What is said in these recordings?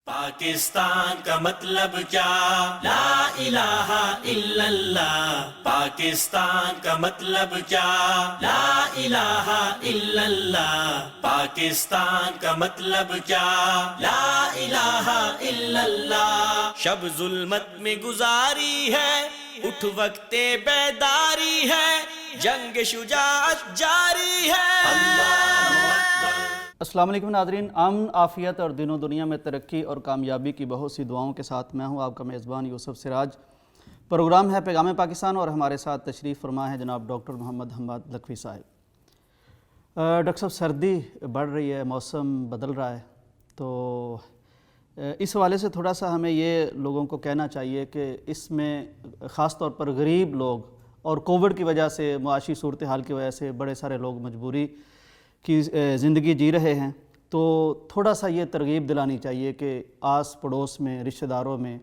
پاکستان کا مطلب کیا؟ لا الہ الا اللہ. پاکستان کا مطلب کیا؟ لا الہ الا اللہ. پاکستان کا مطلب کیا؟ لا الہ الا اللہ. شب ظلمت میں گزاری ہے، اٹھ وقت بیداری ہے، جنگ شجاعت جاری ہے. اللہ اکبر. السلام علیکم ناظرین. امن، عافیت اور دین و دنیا میں ترقی اور کامیابی کی بہت سی دعاؤں کے ساتھ میں ہوں آپ کا میزبان یوسف سراج. پروگرام ہے پیغام پاکستان اور ہمارے ساتھ تشریف فرما ہے جناب ڈاکٹر محمد حماد لکھوی صاحب. ڈاکٹر صاحب، سردی بڑھ رہی ہے، موسم بدل رہا ہے، تو اس حوالے سے تھوڑا سا ہمیں یہ لوگوں کو کہنا چاہیے کہ اس میں خاص طور پر غریب لوگ اور کووڈ کی وجہ سے، معاشی صورتحال کی وجہ سے بڑے سارے لوگ مجبوری کی زندگی جی رہے ہیں، تو تھوڑا سا یہ ترغیب دلانی چاہیے کہ آس پڑوس میں، رشتہ داروں میں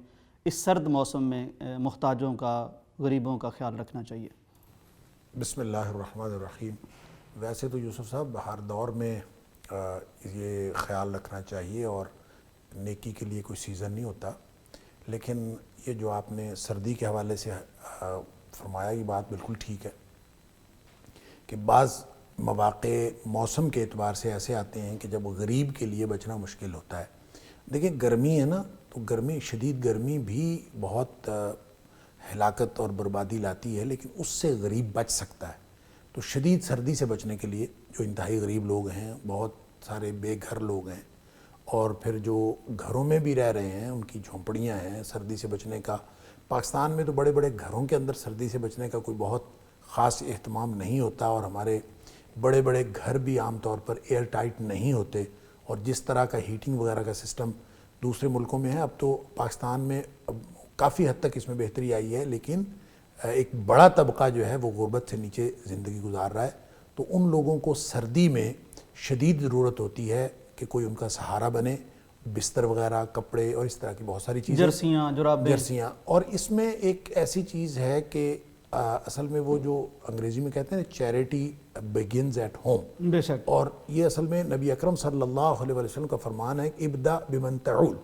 اس سرد موسم میں محتاجوں کا، غریبوں کا خیال رکھنا چاہیے. بسم اللہ الرحمن الرحیم. ویسے تو یوسف صاحب ہر دور میں یہ خیال رکھنا چاہیے اور نیکی کے لیے کوئی سیزن نہیں ہوتا، لیکن یہ جو آپ نے سردی کے حوالے سے فرمایا یہ بات بالکل ٹھیک ہے کہ بعض مواقع موسم کے اعتبار سے ایسے آتے ہیں کہ جب غریب کے لیے بچنا مشکل ہوتا ہے. دیکھیں گرمی ہے نا، تو گرمی، شدید گرمی بھی بہت ہلاکت اور بربادی لاتی ہے، لیکن اس سے غریب بچ سکتا ہے. تو شدید سردی سے بچنے کے لیے جو انتہائی غریب لوگ ہیں، بہت سارے بے گھر لوگ ہیں، اور پھر جو گھروں میں بھی رہ رہے ہیں، ان کی جھونپڑیاں ہیں، سردی سے بچنے کا پاکستان میں تو بڑے بڑے گھروں کے اندر سردی سے بچنے کا کوئی بہت خاص اہتمام نہیں ہوتا، اور ہمارے بڑے بڑے گھر بھی عام طور پر ایئر ٹائٹ نہیں ہوتے، اور جس طرح کا ہیٹنگ وغیرہ کا سسٹم دوسرے ملکوں میں ہے، اب تو پاکستان میں کافی حد تک اس میں بہتری آئی ہے، لیکن ایک بڑا طبقہ جو ہے وہ غربت سے نیچے زندگی گزار رہا ہے. تو ان لوگوں کو سردی میں شدید ضرورت ہوتی ہے کہ کوئی ان کا سہارا بنے، بستر وغیرہ، کپڑے اور اس طرح کی بہت ساری چیزیں، جرسیاں، جرابیں، جرسیاں. اور اس میں ایک ایسی چیز ہے کہ اصل میں وہ جو انگریزی میں کہتے ہیں چیریٹی بگنز ایٹ ہوم، بے شک، اور یہ اصل میں نبی اکرم صلی اللہ علیہ وسلم کا فرمان ہے کہ ابدا بمن تعول،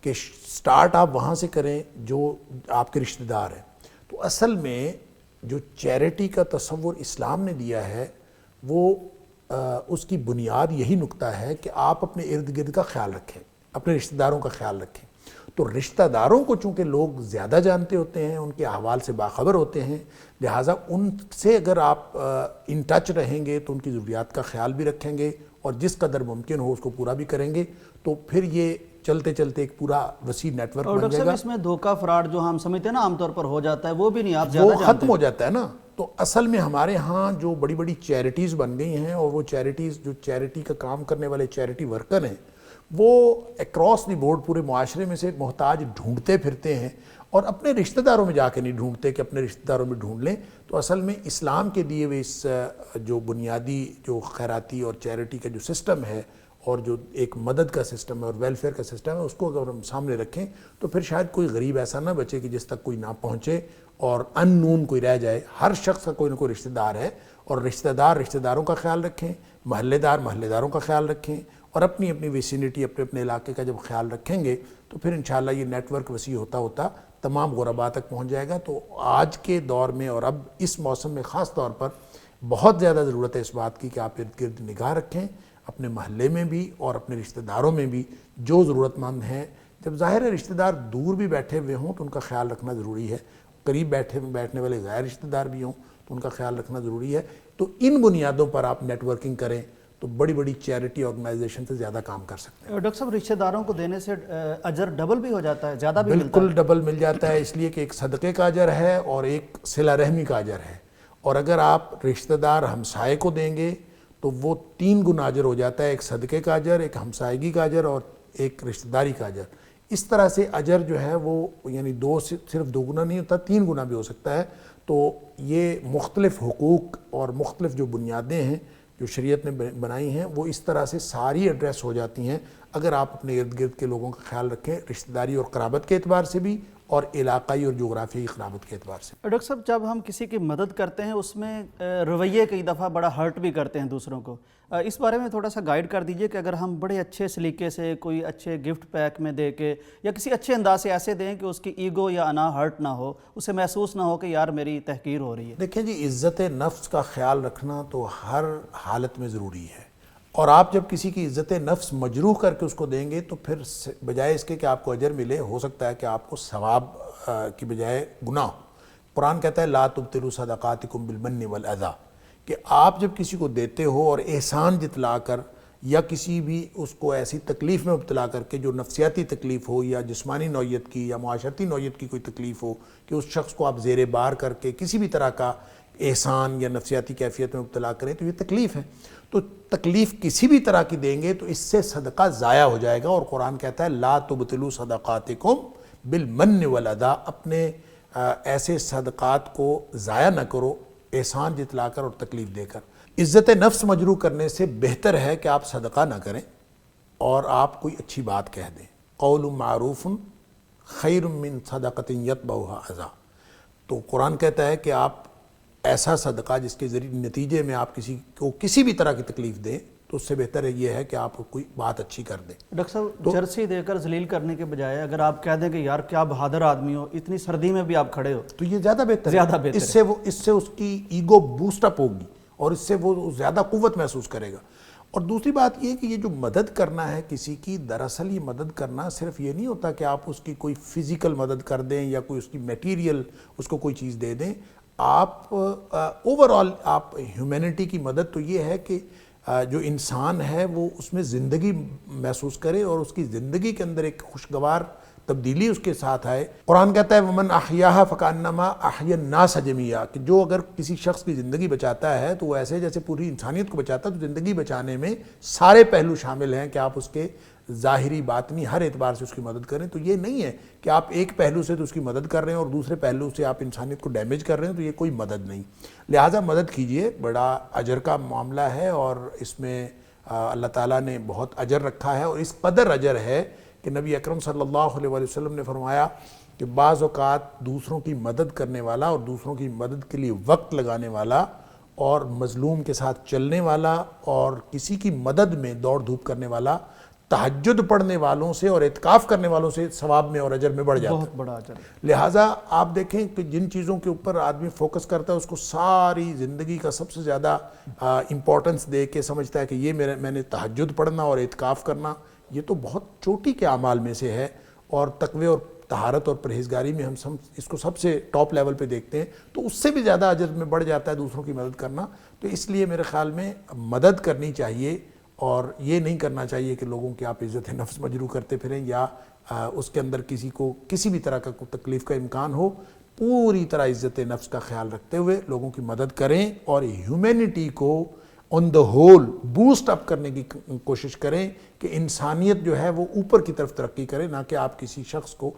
کہ سٹارٹ آپ وہاں سے کریں جو آپ کے رشتہ دار ہیں. تو اصل میں جو چیریٹی کا تصور اسلام نے دیا ہے وہ اس کی بنیاد یہی نقطہ ہے کہ آپ اپنے ارد گرد کا خیال رکھیں، اپنے رشتہ داروں کا خیال رکھیں. تو رشتہ داروں کو چونکہ لوگ زیادہ جانتے ہوتے ہیں، ان کے احوال سے باخبر ہوتے ہیں، لہٰذا ان سے اگر آپ ان ٹچ رہیں گے تو ان کی ضروریات کا خیال بھی رکھیں گے، اور جس قدر ممکن ہو اس کو پورا بھی کریں گے، تو پھر یہ چلتے چلتے ایک پورا وسیع نیٹ ورک بن جائے گا. اس میں دھوکہ فراڈ جو ہم سمجھتے ہیں نا عام طور پر ہو جاتا ہے، وہ بھی نہیں، آپ زیادہ وہ جانتے ختم ہو جاتا ہے نا. تو اصل میں ہمارے ہاں جو بڑی بڑی چیریٹیز بن گئی ہیں، اور وہ چیریٹیز جو چیریٹی کا کام کرنے والے چیریٹی ورکر ہیں، وہ اکراس دی بورڈ پورے معاشرے میں سے محتاج ڈھونڈتے پھرتے ہیں، اور اپنے رشتہ داروں میں جا کے نہیں ڈھونڈتے کہ اپنے رشتہ داروں میں ڈھونڈ لیں. تو اصل میں اسلام کے دیے ہوئے اس جو بنیادی جو خیراتی اور چیریٹی کا جو سسٹم ہے، اور جو ایک مدد کا سسٹم ہے اور ویلفیئر کا سسٹم ہے، اس کو اگر ہم سامنے رکھیں تو پھر شاید کوئی غریب ایسا نہ بچے کہ جس تک کوئی نہ پہنچے اور ان نون کوئی رہ جائے. ہر شخص کا کوئی نہ کوئی رشتہ دار ہے، اور رشتہ دار رشتہ داروں کا خیال رکھیں، محلے دار محلے داروں کا خیال رکھیں، اور اپنی اپنی ویسینٹی، اپنے اپنے علاقے کا جب خیال رکھیں گے تو پھر انشاءاللہ یہ نیٹ ورک وسیع ہوتا ہوتا تمام غرباء تک پہنچ جائے گا. تو آج کے دور میں اور اب اس موسم میں خاص طور پر بہت زیادہ ضرورت ہے اس بات کی کہ آپ ارد گرد نگاہ رکھیں، اپنے محلے میں بھی اور اپنے رشتہ داروں میں بھی جو ضرورت مند ہیں. جب ظاہر ہے رشتہ دار دور بھی بیٹھے ہوئے ہوں تو ان کا خیال رکھنا ضروری ہے، قریب بیٹھنے والے غیر رشتہ دار بھی ہوں تو ان کا خیال رکھنا ضروری ہے. تو ان بنیادوں پر آپ نیٹ ورکنگ کریں تو بڑی بڑی چیریٹی آرگنائزیشن سے زیادہ کام کر سکتے ہیں. ڈاکٹر صاحب، رشتہ داروں کو دینے سے اجر ڈبل بھی ہو جاتا ہے، زیادہ بھی ملتا ہے؟ بالکل ڈبل مل جاتا ہے، اس لیے کہ ایک صدقے کا اجر ہے اور ایک صلہ رحمی کا اجر ہے. اور اگر آپ رشتہ دار ہمسائے کو دیں گے تو وہ 3 گنا اجر ہو جاتا ہے، ایک صدقے کا اجر، ایک ہمسائیگی کا اجر، اور ایک رشتہ داری کا اجر. اس طرح سے اجر جو ہے وہ یعنی صرف 2 گنا نہیں ہوتا، 3 گنا بھی ہو سکتا ہے. تو یہ مختلف حقوق اور مختلف جو بنیادیں ہیں جو شریعت نے بنائی ہیں، وہ اس طرح سے ساری ایڈریس ہو جاتی ہیں اگر آپ اپنے ارد گرد کے لوگوں کا خیال رکھیں، رشتہ داری اور قرابت کے اعتبار سے بھی اور علاقائی اور جغرافیائی قرابت کے اعتبار سے۔ ڈاکٹر صاحب جب ہم کسی کی مدد کرتے ہیں اس میں رویے کئی دفعہ بڑا ہرٹ بھی کرتے ہیں دوسروں کو، اس بارے میں تھوڑا سا گائیڈ کر دیجئے کہ اگر ہم بڑے اچھے سلیقے سے کوئی اچھے گفٹ پیک میں دے کے یا کسی اچھے انداز سے ایسے دیں کہ اس کی ایگو یا انا ہرٹ نہ ہو، اسے محسوس نہ ہو کہ یار میری تحقیر ہو رہی ہے۔ دیکھیں جی، عزت نفس کا خیال رکھنا تو ہر حالت میں ضروری ہے، اور آپ جب کسی کی عزت نفس مجروح کر کے اس کو دیں گے تو پھر بجائے اس کے کہ آپ کو اجر ملے، ہو سکتا ہے کہ آپ کو ثواب کی بجائے گناہ۔ قرآن کہتا ہے لا تبطلوا صدقاتکم بالمن والاذی، کہ آپ جب کسی کو دیتے ہو اور احسان جتلا کر یا کسی بھی اس کو ایسی تکلیف میں مبتلا کر کے جو نفسیاتی تکلیف ہو یا جسمانی نوعیت کی یا معاشرتی نوعیت کی کوئی تکلیف ہو، کہ اس شخص کو آپ زیر بار کر کے کسی بھی طرح کا احسان یا نفسیاتی کیفیت میں مبتلا کریں تو یہ تکلیف ہے۔ تو تکلیف کسی بھی طرح کی دیں گے تو اس سے صدقہ ضائع ہو جائے گا، اور قرآن کہتا ہے لا تبطلوا صدقاتکم بالمن والاذی، اپنے ایسے صدقات کو ضائع نہ کرو احسان جتلا کر اور تکلیف دے کر۔ عزت نفس مجروح کرنے سے بہتر ہے کہ آپ صدقہ نہ کریں اور آپ کوئی اچھی بات کہہ دیں۔ قول معروف خیر من صدقۃ یتبعها اذی، تو قرآن کہتا ہے کہ آپ ایسا صدقہ جس کے ذریعے نتیجے میں آپ کسی کو کسی بھی طرح کی تکلیف دیں تو اس سے بہتر یہ ہے کہ آپ کوئی بات اچھی کر دیں۔ ڈاکٹر صاحب جرسی دے کر ذلیل کرنے کے بجائے اگر آپ کہہ دیں کہ یار کیا بہادر آدمی ہو، اتنی سردی میں بھی آپ کھڑے ہو، تو یہ زیادہ بہتر زیادہ ہے، بہتر اس سے اس کی ایگو بوسٹ اپ ہوگی اور اس سے وہ زیادہ قوت محسوس کرے گا۔ اور دوسری بات یہ کہ یہ جو مدد کرنا ہے کسی کی، دراصل یہ مدد کرنا صرف یہ نہیں ہوتا کہ آپ اس کی کوئی فزیکل مدد کر دیں یا کوئی اس کی میٹیریل اس کو کوئی چیز دے دیں۔ آپ اوورآل آپ ہیومینٹی کی مدد تو یہ ہے کہ جو انسان ہے وہ اس میں زندگی محسوس کرے اور اس کی زندگی کے اندر ایک خوشگوار تبدیلی اس کے ساتھ آئے۔ قرآن کہتا ہے وَمَنْ أَحْيَاهَا فَكَأَنَّمَا أَحْيَا النَّاسَ جَمِيعًا، کہ جو اگر کسی شخص کی زندگی بچاتا ہے تو وہ ایسے جیسے پوری انسانیت کو بچاتا ہے۔ تو زندگی بچانے میں سارے پہلو شامل ہیں کہ آپ اس کے ظاہری باطنی ہر اعتبار سے اس کی مدد کریں۔ تو یہ نہیں ہے کہ آپ ایک پہلو سے تو اس کی مدد کر رہے ہیں اور دوسرے پہلو سے آپ انسانیت کو ڈیمیج کر رہے ہیں، تو یہ کوئی مدد نہیں۔ لہٰذا مدد کیجئے، بڑا اجر کا معاملہ ہے اور اس میں اللہ تعالیٰ نے بہت اجر رکھا ہے، اور اس قدر اجر ہے کہ نبی اکرم صلی اللہ علیہ وسلم نے فرمایا کہ بعض اوقات دوسروں کی مدد کرنے والا اور دوسروں کی مدد کے لیے وقت لگانے والا اور مظلوم کے ساتھ چلنے والا اور کسی کی مدد میں دوڑ دھوپ کرنے والا تہجد پڑھنے والوں سے اور اعتکاف کرنے والوں سے ثواب میں اور اجر میں بڑھ جاتا ہے۔ بہت بڑا اجر ہے۔ لہٰذا آپ دیکھیں کہ جن چیزوں کے اوپر آدمی فوکس کرتا ہے اس کو ساری زندگی کا سب سے زیادہ امپورٹنس دے کے سمجھتا ہے کہ یہ میں نے تہجد پڑھنا اور اعتکاف کرنا، یہ تو بہت چوٹی کے اعمال میں سے ہے، اور تقوی اور طہارت اور پرہیزگاری میں ہم اس کو سب سے ٹاپ لیول پہ دیکھتے ہیں، تو اس سے بھی زیادہ اجر میں بڑھ جاتا ہے دوسروں کی مدد کرنا۔ تو اس لیے میرے خیال میں مدد کرنی چاہیے، اور یہ نہیں کرنا چاہیے کہ لوگوں کی آپ عزت نفس مجروح کرتے پھریں یا اس کے اندر کسی کو کسی بھی طرح کا کوئی تکلیف کا امکان ہو۔ پوری طرح عزت نفس کا خیال رکھتے ہوئے لوگوں کی مدد کریں اور ہیومینٹی کو آن دا ہول بوسٹ اپ کرنے کی کوشش کریں کہ انسانیت جو ہے وہ اوپر کی طرف ترقی کرے، نہ کہ آپ کسی شخص کو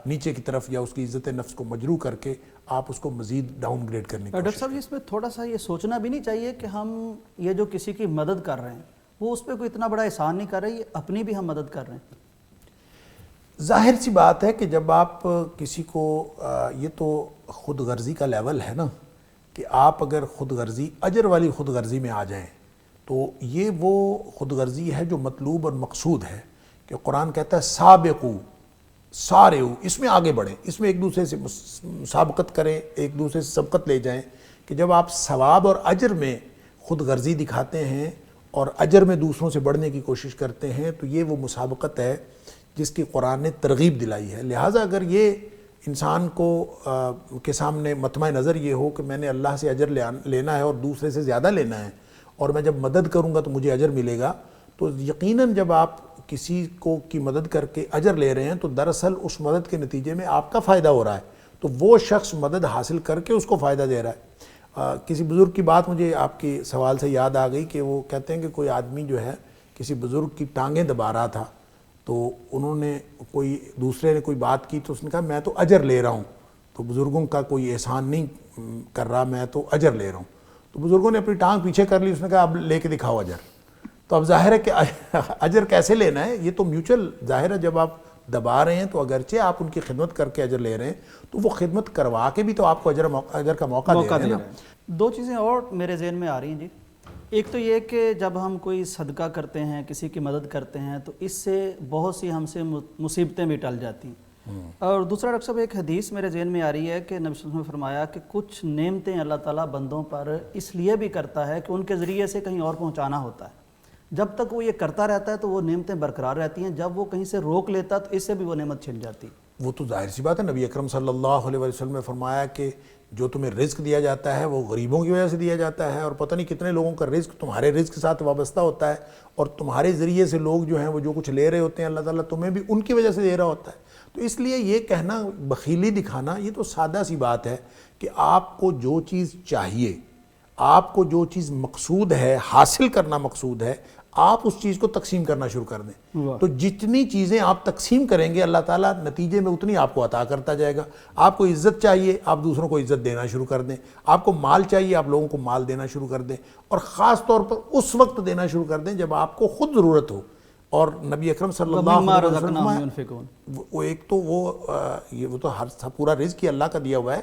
نیچے کی طرف یا اس کی عزت نفس کو مجروح کر کے آپ اس کو مزید ڈاؤن گریڈ کرنے کی کوشش ڈاکٹر صاحب اس میں تھوڑا سا یہ سوچنا بھی نہیں چاہیے کہ ہم یہ جو کسی کی مدد کر رہے ہیں وہ اس پہ کوئی اتنا بڑا احسان نہیں کر رہے، یہ اپنی بھی ہم مدد کر رہے ہیں۔ ظاہر سی بات ہے کہ جب آپ کسی کو یہ تو خود غرضی کا لیول ہے نا، کہ آپ اگر خود غرضی اجر والی خود غرضی میں آ جائیں تو یہ وہ خود غرضی ہے جو مطلوب اور مقصود ہے، کہ قرآن کہتا ہے سابقو سارعو، اس میں آگے بڑھیں، اس میں ایک دوسرے سے مسابقت کریں، ایک دوسرے سے سبقت لے جائیں، کہ جب آپ ثواب اور اجر میں خود غرضی دکھاتے ہیں اور اجر میں دوسروں سے بڑھنے کی کوشش کرتے ہیں تو یہ وہ مسابقت ہے جس کی قرآن نے ترغیب دلائی ہے۔ لہٰذا اگر یہ انسان کو کے سامنے مطمع نظر یہ ہو کہ میں نے اللہ سے اجر لینا ہے اور دوسرے سے زیادہ لینا ہے، اور میں جب مدد کروں گا تو مجھے اجر ملے گا، تو یقیناً جب آپ کسی کو کی مدد کر کے اجر لے رہے ہیں تو دراصل اس مدد کے نتیجے میں آپ کا فائدہ ہو رہا ہے، تو وہ شخص مدد حاصل کر کے اس کو فائدہ دے رہا ہے۔ کسی بزرگ کی بات مجھے آپ کے سوال سے یاد آ گئی کہ وہ کہتے ہیں کہ کوئی آدمی جو ہے کسی بزرگ کی ٹانگیں دبا رہا تھا، تو انہوں نے دوسرے نے کوئی بات کی تو اس نے کہا میں تو اجر لے رہا ہوں، تو بزرگوں کا کوئی احسان نہیں کر رہا، میں تو اجر لے رہا ہوں۔ تو بزرگوں نے اپنی ٹانگ پیچھے کر لی، اس نے کہا اب لے کے دکھاؤ اجر۔ تو اب ظاہر ہے کہ اجر کیسے لینا ہے، یہ تو میوچل ظاہر ہے، جب آپ دبا رہے ہیں تو اگرچہ آپ ان کی خدمت کر کے اجر لے رہے ہیں تو وہ خدمت کروا کے بھی تو آپ کو اجر کا موقع دے رہے ہیں نا۔ دو چیزیں اور میرے ذہن میں آ رہی ہیں جی۔ ایک تو یہ کہ جب ہم کوئی صدقہ کرتے ہیں، کسی کی مدد کرتے ہیں، تو اس سے بہت سی ہم سے مصیبتیں بھی ٹل جاتی ہیں۔ اور دوسرا ڈاکٹر صاحب ایک حدیث میرے ذہن میں آ رہی ہے کہ نبی صلی اللہ علیہ وسلم نے فرمایا کہ کچھ نعمتیں اللہ تعالیٰ بندوں پر اس لیے بھی کرتا ہے کہ ان کے ذریعے سے کہیں اور پہنچانا ہوتا ہے۔ جب تک وہ یہ کرتا رہتا ہے تو وہ نعمتیں برقرار رہتی ہیں، جب وہ کہیں سے روک لیتا تو اس سے بھی وہ نعمت چھن جاتی ہے۔ وہ تو ظاہر سی بات ہے، نبی اکرم صلی اللہ علیہ وسلم نے فرمایا کہ جو تمہیں رزق دیا جاتا ہے وہ غریبوں کی وجہ سے دیا جاتا ہے، اور پتہ نہیں کتنے لوگوں کا رزق تمہارے رزق کے ساتھ وابستہ ہوتا ہے، اور تمہارے ذریعے سے لوگ جو ہیں وہ جو کچھ لے رہے ہوتے ہیں اللہ تعالیٰ تمہیں بھی ان کی وجہ سے دے رہا ہوتا ہے۔ تو اس لیے یہ کہنا بخیلی دکھانا یہ تو سادہ سی بات ہے کہ آپ کو جو چیز چاہیے، آپ کو جو چیز مقصود ہے، حاصل کرنا مقصود ہے، آپ اس چیز کو تقسیم کرنا شروع کر دیں۔ تو جتنی چیزیں آپ تقسیم کریں گے اللہ تعالیٰ نتیجے میں اتنی آپ کو عطا کرتا جائے گا۔ آپ کو عزت چاہیے، آپ دوسروں کو عزت دینا شروع کر دیں۔ آپ کو مال چاہیے، آپ لوگوں کو مال دینا شروع کر دیں، اور خاص طور پر اس وقت دینا شروع کر دیں جب آپ کو خود ضرورت ہو۔ اور نبی اکرم صلی اللہ علیہ وسلم وہ ایک تو وہ تو ہر پورا رزق ہی اللہ کا دیا ہوا ہے۔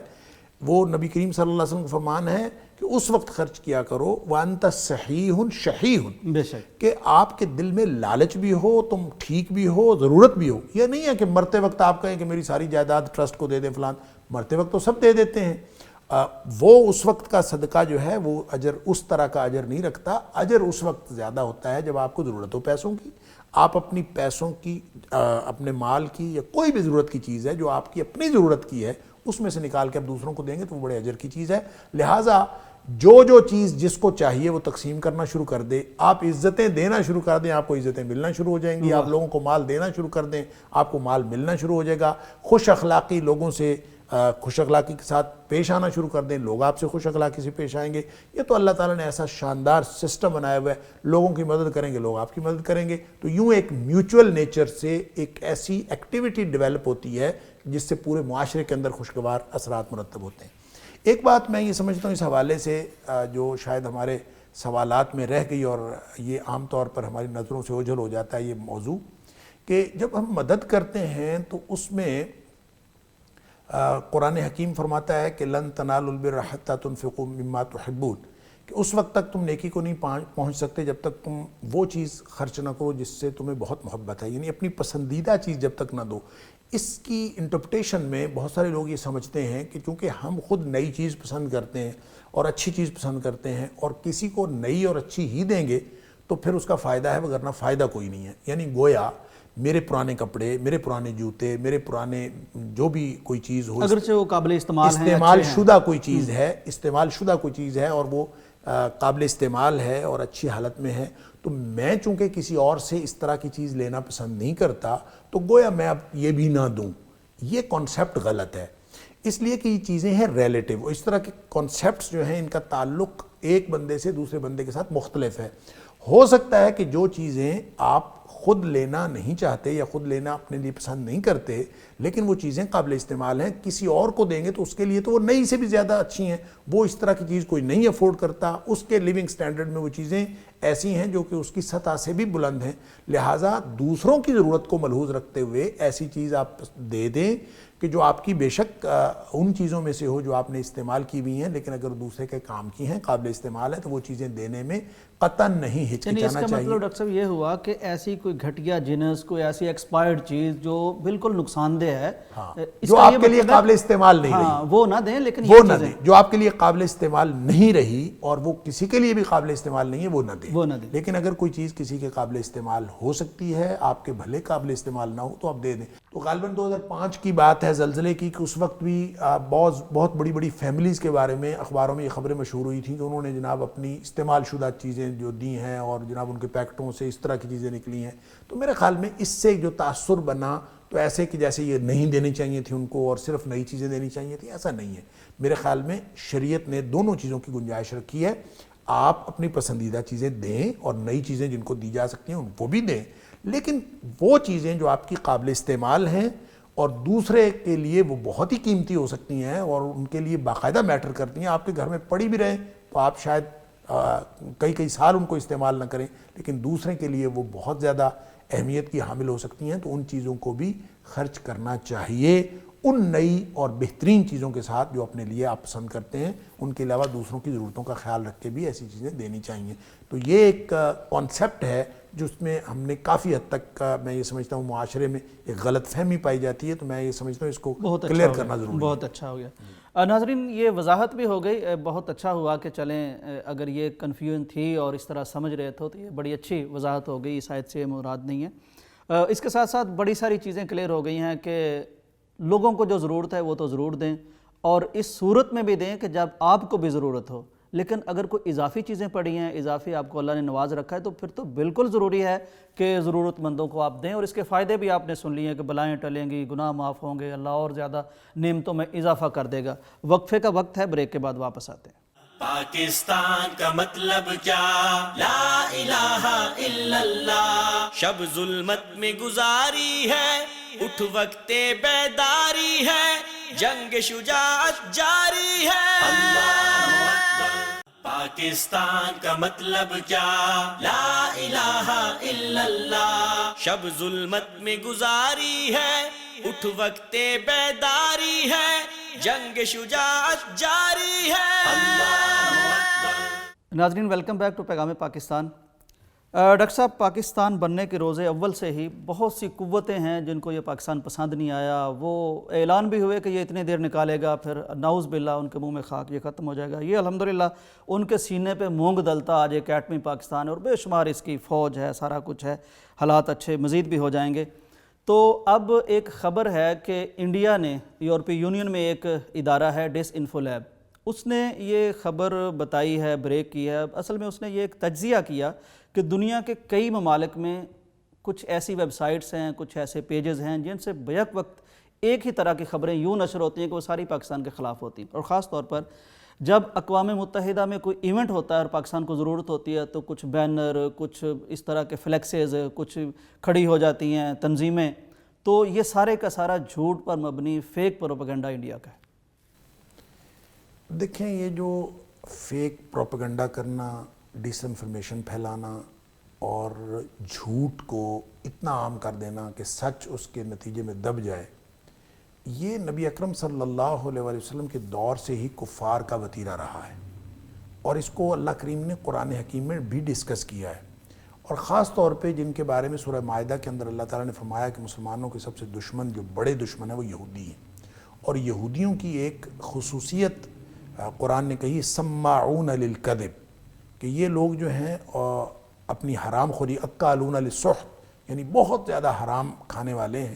وہ نبی کریم صلی اللہ علیہ وسلم کا فرمان ہے کہ اس وقت خرچ کیا کرو وَأَنْتَ صَحِيحٌ شَحِيحٌ، بے شک کہ آپ کے دل میں لالچ بھی ہو، تم ٹھیک بھی ہو، ضرورت بھی ہو۔ یہ نہیں ہے کہ مرتے وقت آپ کہیں کہ میری ساری جائیداد ٹرسٹ کو دے دیں فلان، مرتے وقت تو سب دے دیتے ہیں۔ وہ اس وقت کا صدقہ جو ہے وہ اجر اس طرح کا اجر نہیں رکھتا۔ اجر اس وقت زیادہ ہوتا ہے جب آپ کو ضرورت ہو پیسوں کی، آپ اپنی پیسوں کی، اپنے مال کی، یا کوئی بھی ضرورت کی چیز ہے جو آپ کی اپنی ضرورت کی ہے، اس میں سے نکال کے آپ دوسروں کو دیں گے تو وہ بڑے اجر کی چیز ہے۔ لہٰذا جو چیز جس کو چاہیے وہ تقسیم کرنا شروع کر دے۔ آپ عزتیں دینا شروع کر دیں، آپ کو عزتیں ملنا شروع ہو جائیں گی۔ آپ لوگوں کو مال دینا شروع کر دیں، آپ کو مال ملنا شروع ہو جائے گا۔ خوش اخلاقی لوگوں سے، خوش اخلاقی کے ساتھ پیش آنا شروع کر دیں، لوگ آپ سے خوش اخلاقی سے پیش آئیں گے۔ یہ تو اللہ تعالیٰ نے ایسا شاندار سسٹم بنایا ہوا ہے، لوگوں کی مدد کریں گے، لوگ آپ کی مدد کریں گے۔ تو یوں ایک میوچول نیچر سے ایک ایسی ایکٹیویٹی ڈیولپ ہوتی ہے جس سے پورے معاشرے کے اندر خوشگوار اثرات مرتب ہوتے ہیں۔ ایک بات میں یہ سمجھتا ہوں اس حوالے سے جو شاید ہمارے سوالات میں رہ گئی، اور یہ عام طور پر ہماری نظروں سے اوجھل ہو جاتا ہے یہ موضوع، کہ جب ہم مدد کرتے ہیں تو اس میں قرآن حکیم فرماتا ہے کہ لن تنالوا البر حتی تنفقوا مما تحبون، کہ اس وقت تک تم نیکی کو نہیں پہنچ سکتے جب تک تم وہ چیز خرچ نہ کرو جس سے تمہیں بہت محبت ہے، یعنی اپنی پسندیدہ چیز جب تک نہ دو۔ اس کی انٹرپریٹیشن میں بہت سارے لوگ یہ سمجھتے ہیں کہ چونکہ ہم خود نئی چیز پسند کرتے ہیں اور اچھی چیز پسند کرتے ہیں، اور کسی کو نئی اور اچھی ہی دیں گے تو پھر اس کا فائدہ ہے، وگرنہ فائدہ کوئی نہیں ہے۔ یعنی گویا میرے پرانے کپڑے، میرے پرانے جوتے، میرے پرانے جو بھی کوئی چیز ہو، اگرچہ وہ قابل استعمال شدہ کوئی چیز ہے، استعمال شدہ کوئی چیز ہے اور وہ قابل استعمال ہے اور اچھی حالت میں ہے، تو میں چونکہ کسی اور سے اس طرح کی چیز لینا پسند نہیں کرتا تو گویا میں اب یہ بھی نہ دوں۔ یہ کانسیپٹ غلط ہے، اس لیے کہ یہ چیزیں ہیں ریلیٹیو۔ اس طرح کے کانسیپٹس جو ہیں ان کا تعلق ایک بندے سے دوسرے بندے کے ساتھ مختلف ہے۔ ہو سکتا ہے کہ جو چیزیں آپ خود لینا نہیں چاہتے یا خود لینا اپنے لیے پسند نہیں کرتے، لیکن وہ چیزیں قابل استعمال ہیں، کسی اور کو دیں گے تو اس کے لیے تو وہ نئی سے بھی زیادہ اچھی ہیں۔ وہ اس طرح کی چیز کوئی نہیں افورڈ کرتا، اس کے لیونگ سٹینڈرڈ میں وہ چیزیں ایسی ہیں جو کہ اس کی سطح سے بھی بلند ہیں، لہٰذا دوسروں کی ضرورت کو ملحوظ رکھتے ہوئے ایسی چیز آپ دے دیں کہ جو آپ کی بے شک ان چیزوں میں سے ہو جو آپ نے استعمال کی ہوئی ہیں، لیکن اگر دوسرے کے کام کی ہیں، قابل استعمال ہے، تو وہ چیزیں دینے میں قطعاً نہیں ہچکچانا چاہیے۔ اس کا مطلب ڈاکٹر صاحب یہ ہوا کہ ایسی کوئی گھٹیا جنس، کوئی ایسی ایکسپائرڈ چیز جو بالکل نقصان دہ ہے، جو آپ کے لیے قابل استعمال نہیں رہی، وہ نہ دیں، لیکن وہ نہ دیں۔ جو آپ کے لیے قابل استعمال نہیں رہی اور وہ کسی کے لیے بھی قابل استعمال نہیں ہے، وہ نہ دیں۔ لیکن اگر کوئی چیز کسی کے قابل استعمال ہو سکتی ہے، آپ کے بھلے قابل استعمال نہ ہو، تو آپ دے دیں۔ تو غالباً 2005 کی بات ہے زلزلے کی، کہ اس وقت بھی بہت بڑی بڑی فیملیز کے بارے میں اخباروں میں یہ خبریں مشہور ہوئی تھیں کہ انہوں نے جناب اپنی استعمال شدہ چیزیں جو دی ہیں اور جناب ان کے پیکٹوں سے اس طرح کی چیزیں نکلی ہیں۔ تو میرے خیال میں اس سے جو تاثر بنا تو ایسے کہ جیسے یہ نہیں دینی چاہیے تھی ان کو اور صرف نئی چیزیں دینی چاہیے تھیں، ایسا نہیں ہے۔ میرے خیال میں شریعت نے دونوں چیزوں کی گنجائش رکھی ہے۔ آپ اپنی پسندیدہ چیزیں دیں اور نئی چیزیں جن کو دی جا سکتی ہیں ان کو بھی دیں، لیکن وہ چیزیں جو آپ کی قابل استعمال ہیں اور دوسرے کے لیے وہ بہت ہی قیمتی ہو سکتی ہیں اور ان کے لیے باقاعدہ میٹر کرتی ہیں، آپ کے گھر میں پڑی بھی رہیں تو آپ شاید کئی سال ان کو استعمال نہ کریں، لیکن دوسرے کے لیے وہ بہت زیادہ اہمیت کی حامل ہو سکتی ہیں، تو ان چیزوں کو بھی خرچ کرنا چاہیے، ان نئی اور بہترین چیزوں کے ساتھ جو اپنے لیے آپ پسند کرتے ہیں، ان کے علاوہ دوسروں کی ضرورتوں کا خیال رکھ کے بھی ایسی چیزیں دینی چاہیے۔ تو یہ ایک کانسیپٹ ہے جس میں ہم نے کافی حد تک میں یہ سمجھتا ہوں معاشرے میں ایک غلط فہمی پائی جاتی ہے، تو میں یہ سمجھتا ہوں اس کو کلیئر کرنا ضروری ہے۔ بہت اچھا ہو گیا۔ ناظرین، یہ وضاحت بھی ہو گئی، بہت اچھا ہوا کہ چلیں اگر یہ کنفیوژن تھی اور اس طرح سمجھ رہے تھے تو یہ بڑی اچھی وضاحت ہو گئی، اس آیت سے مراد نہیں ہے۔ اس کے ساتھ ساتھ بڑی ساری چیزیں کلیئر ہو گئی ہیں کہ لوگوں کو جو ضرورت ہے وہ تو ضرور دیں، اور اس صورت میں بھی دیں کہ جب آپ کو بھی ضرورت ہو، لیکن اگر کوئی اضافی چیزیں پڑی ہیں، اضافی آپ کو اللہ نے نواز رکھا ہے، تو پھر تو بالکل ضروری ہے کہ ضرورت مندوں کو آپ دیں، اور اس کے فائدے بھی آپ نے سن لیے کہ بلائیں ٹلیں گی، گناہ معاف ہوں گے، اللہ اور زیادہ نعمتوں میں اضافہ کر دے گا۔ وقفے کا وقت ہے، بریک کے بعد واپس آتے ہیں۔ پاکستان کا مطلب کیا؟ لا الہ الا اللہ۔ شب ظلمت میں گزاری ہے، اٹھ وقت بیداری ہے، جنگ شجاعت جاری ہے۔ اللہ اکبر۔ پاکستان کا مطلب کیا؟ لا الہ الا اللہ۔ شب ظلمت میں گزاری ہے، اٹھ وقت بیداری ہے، جنگ شجاعت جاری ہے۔ اللہ اکبر۔ ناظرین، ویلکم بیک ٹو پیغام پاکستان۔ ڈاکٹر صاحب، پاکستان بننے کے روز اول سے ہی بہت سی قوتیں ہیں جن کو یہ پاکستان پسند نہیں آیا، وہ اعلان بھی ہوئے کہ یہ اتنی دیر نکالے گا، پھر نعوذ باللہ ان کے منہ میں خاک، یہ ختم ہو جائے گا۔ یہ الحمدللہ ان کے سینے پہ مونگ دلتا آج ایک ایٹمی پاکستان ہے، اور بے شمار اس کی فوج ہے، سارا کچھ ہے، حالات اچھے مزید بھی ہو جائیں گے۔ تو اب ایک خبر ہے کہ انڈیا نے یورپی یونین میں ایک ادارہ ہے ڈس انفو لیب، اس نے یہ خبر بتائی ہے، بریک کی ہے۔ اصل میں اس نے یہ ایک تجزیہ کیا کہ دنیا کے کئی ممالک میں کچھ ایسی ویب سائٹس ہیں، کچھ ایسے پیجز ہیں جن سے بیک وقت ایک ہی طرح کی خبریں یوں نشر ہوتی ہیں کہ وہ ساری پاکستان کے خلاف ہوتی ہیں، اور خاص طور پر جب اقوام متحدہ میں کوئی ایونٹ ہوتا ہے اور پاکستان کو ضرورت ہوتی ہے تو کچھ بینر، کچھ اس طرح کے فلیکسز کچھ کھڑی ہو جاتی ہیں تنظیمیں، تو یہ سارے کا سارا جھوٹ پر مبنی فیک پروپیگنڈا انڈیا کا ہے۔ دیکھیں، یہ جو فیک پروپیگنڈا کرنا، ڈس انفارمیشن پھیلانا اور جھوٹ کو اتنا عام کر دینا کہ سچ اس کے نتیجے میں دب جائے، یہ نبی اکرم صلی اللہ علیہ وآلہ وسلم کے دور سے ہی کفار کا وتیرہ رہا ہے، اور اس کو اللہ کریم نے قرآن حکیم میں بھی ڈسکس کیا ہے، اور خاص طور پہ جن کے بارے میں سورہ مائدہ کے اندر اللہ تعالیٰ نے فرمایا کہ مسلمانوں کے سب سے دشمن، جو بڑے دشمن ہیں، وہ یہودی ہیں، اور یہودیوں کی ایک خصوصیت قرآن نے کہی سماعون للکذب، کہ یہ لوگ جو ہیں اپنی حرام خوری، اکالون للسحت، یعنی بہت زیادہ حرام کھانے والے ہیں،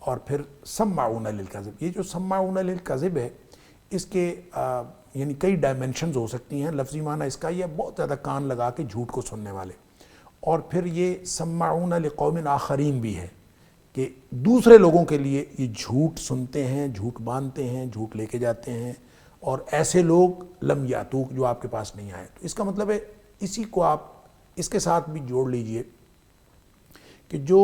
اور پھر سماعون للکذب۔ یہ جو سماعون للکذب ہے، اس کے یعنی کئی ڈائمنشنز ہو سکتی ہیں، لفظی معنی اس کا یہ بہت زیادہ کان لگا کے جھوٹ کو سننے والے، اور پھر یہ سماعون لقوم آخرین بھی ہے کہ دوسرے لوگوں کے لیے یہ جھوٹ سنتے ہیں، جھوٹ باندھتے ہیں، جھوٹ لے کے جاتے ہیں، اور ایسے لوگ لم یاتوک، جو آپ کے پاس نہیں آئے۔ تو اس کا مطلب ہے اسی کو آپ اس کے ساتھ بھی جوڑ لیجئے کہ جو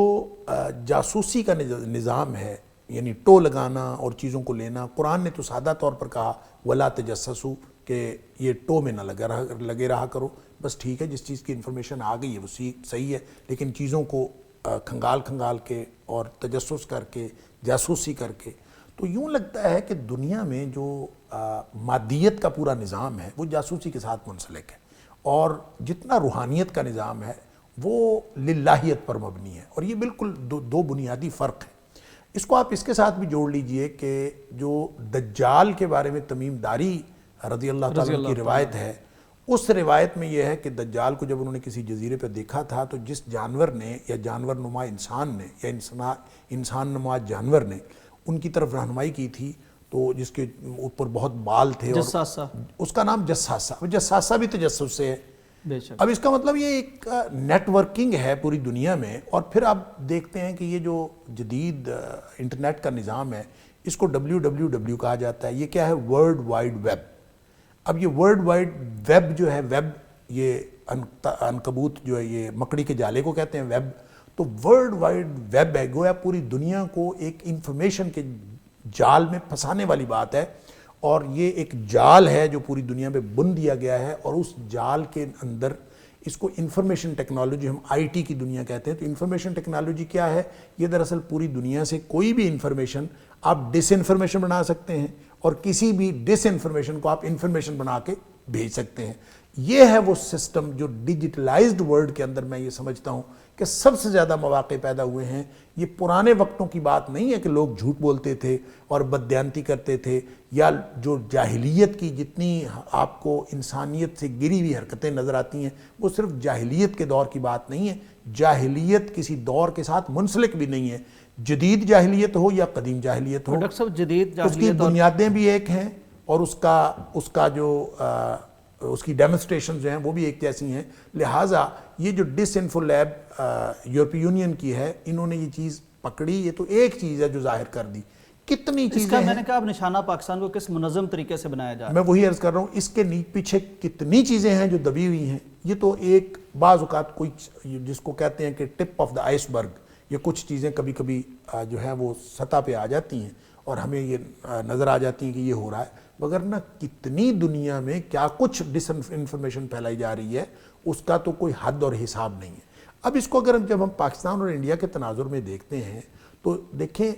جاسوسی کا نظام ہے، یعنی ٹو لگانا اور چیزوں کو لینا، قرآن نے تو سادہ طور پر کہا وَلَا تَجَسَّسُوا، کہ یہ ٹو میں نہ لگے رہا کرو، بس ٹھیک ہے جس چیز کی انفارمیشن آ گئی ہے وہ صحیح ہے، لیکن چیزوں کو کھنگال کے اور تجسس کر کے، جاسوسی کر کے، تو یوں لگتا ہے کہ دنیا میں جو مادیت کا پورا نظام ہے وہ جاسوسی کے ساتھ منسلک ہے، اور جتنا روحانیت کا نظام ہے وہ للہیت پر مبنی ہے، اور یہ بالکل دو بنیادی فرق ہیں۔ اس کو آپ اس کے ساتھ بھی جوڑ لیجئے کہ جو دجال کے بارے میں تمیم داری رضی اللہ تعالیٰ کی روایت ہے، اس روایت میں یہ ہے کہ دجال کو جب انہوں نے کسی جزیرے پہ دیکھا تھا تو جس جانور نے، یا جانور نما انسان نے، یا انسان نما جانور نے ان کی طرف رہنمائی کی تھی، تو جس کے اوپر بہت بال تھے، اور اس کا نام جساسہ، جساسہ بھی تجسس سے ہے۔ اب اس کا مطلب یہ ایک نیٹ ورکنگ ہے پوری دنیا میں، اور پھر آپ دیکھتے ہیں کہ یہ جو جدید انٹرنیٹ کا نظام ہے اس کو WWW کہا جاتا ہے۔ یہ کیا ہے؟ World wide web. اب یہ ورلڈ وائڈ ویب جو ہے، ویب یہ عنکبوت جو ہے، یہ مکڑی کے جالے کو کہتے ہیں ویب، تو ورلڈ وائڈ ویب ہے، گویا پوری دنیا کو ایک انفارمیشن کے جال میں پھنسانے والی بات ہے، اور یہ ایک جال ہے جو پوری دنیا میں بن دیا گیا ہے، اور اس جال کے اندر اس کو انفارمیشن ٹیکنالوجی، ہم آئی ٹی کی دنیا کہتے ہیں. تو انفارمیشن ٹیکنالوجی کیا ہے؟ یہ دراصل پوری دنیا سے کوئی بھی انفارمیشن آپ ڈس انفارمیشن بنا سکتے ہیں اور کسی بھی ڈس انفارمیشن کو آپ انفارمیشن بنا کے بھیج سکتے ہیں. یہ ہے وہ سسٹم جو ڈیجیٹلائزڈ ورلڈ کے اندر میں یہ سمجھتا ہوں کہ سب سے زیادہ مواقع پیدا ہوئے ہیں. یہ پرانے وقتوں کی بات نہیں ہے کہ لوگ جھوٹ بولتے تھے اور بددیانتی کرتے تھے، یا جو جاہلیت کی جتنی آپ کو انسانیت سے گری ہوئی حرکتیں نظر آتی ہیں وہ صرف جاہلیت کے دور کی بات نہیں ہے. جاہلیت کسی دور کے ساتھ منسلک بھی نہیں ہے. جدید جاہلیت ہو یا قدیم جاہلیت ہو، ڈاکٹر صاحب جدید اس کی جاہلیت بنیادیں بھی ایک ہیں اور اس کی ڈیمونسٹریشن جو ہیں وہ بھی ایک جیسی ہیں. لہٰذا یہ جو ڈس انفو لیب یورپی یونین کی ہے، انہوں نے یہ چیز پکڑی. یہ تو ایک چیز ہے جو ظاہر کر دی. کتنی اس چیزیں کا ہیں، میں نے کہا اب نشانہ پاکستان کو کس منظم طریقے سے بنایا جائے. میں وہی عرض کر رہا ہوں، اس کے پیچھے کتنی چیزیں ہیں جو دبی ہوئی ہیں. یہ تو ایک بعض اوقات کوئی جس کو کہتے ہیں کہ ٹپ آف دا آئس برگ، یہ کچھ چیزیں کبھی کبھی جو ہیں وہ سطح پہ آ جاتی ہیں اور ہمیں یہ نظر آ جاتی ہیں کہ یہ ہو رہا ہے. وگرنہ کتنی دنیا میں کیا کچھ ڈس انفارمیشن پھیلائی جا رہی ہے، اس کا تو کوئی حد اور حساب نہیں ہے. اب اس کو اگر جب ہم پاکستان اور انڈیا کے تناظر میں دیکھتے ہیں تو دیکھیں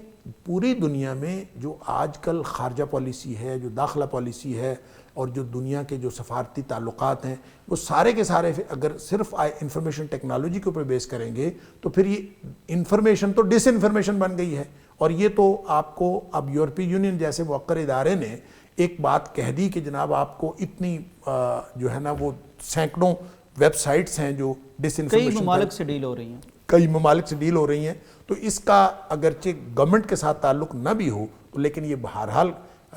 پوری دنیا میں جو آج کل خارجہ پالیسی ہے، جو داخلہ پالیسی ہے اور جو دنیا کے جو سفارتی تعلقات ہیں، وہ سارے کے سارے اگر صرف انفارمیشن ٹیکنالوجی کے اوپر بیس کریں گے تو پھر یہ انفارمیشن تو ڈس انفارمیشن بن گئی ہے. اور یہ تو آپ کو اب یورپی یونین جیسے موقر ادارے نے ایک بات کہہ دی کہ جناب آپ کو اتنی جو ہے نا وہ سینکڑوں ویب سائٹس ہیں جو ڈس انفارمیشن، کئی ممالک سے ڈیل ہو رہی ہیں، کئی ممالک سے ڈیل ہو رہی ہیں. تو اس کا اگرچہ گورنمنٹ کے ساتھ تعلق نہ بھی ہو تو لیکن یہ بہرحال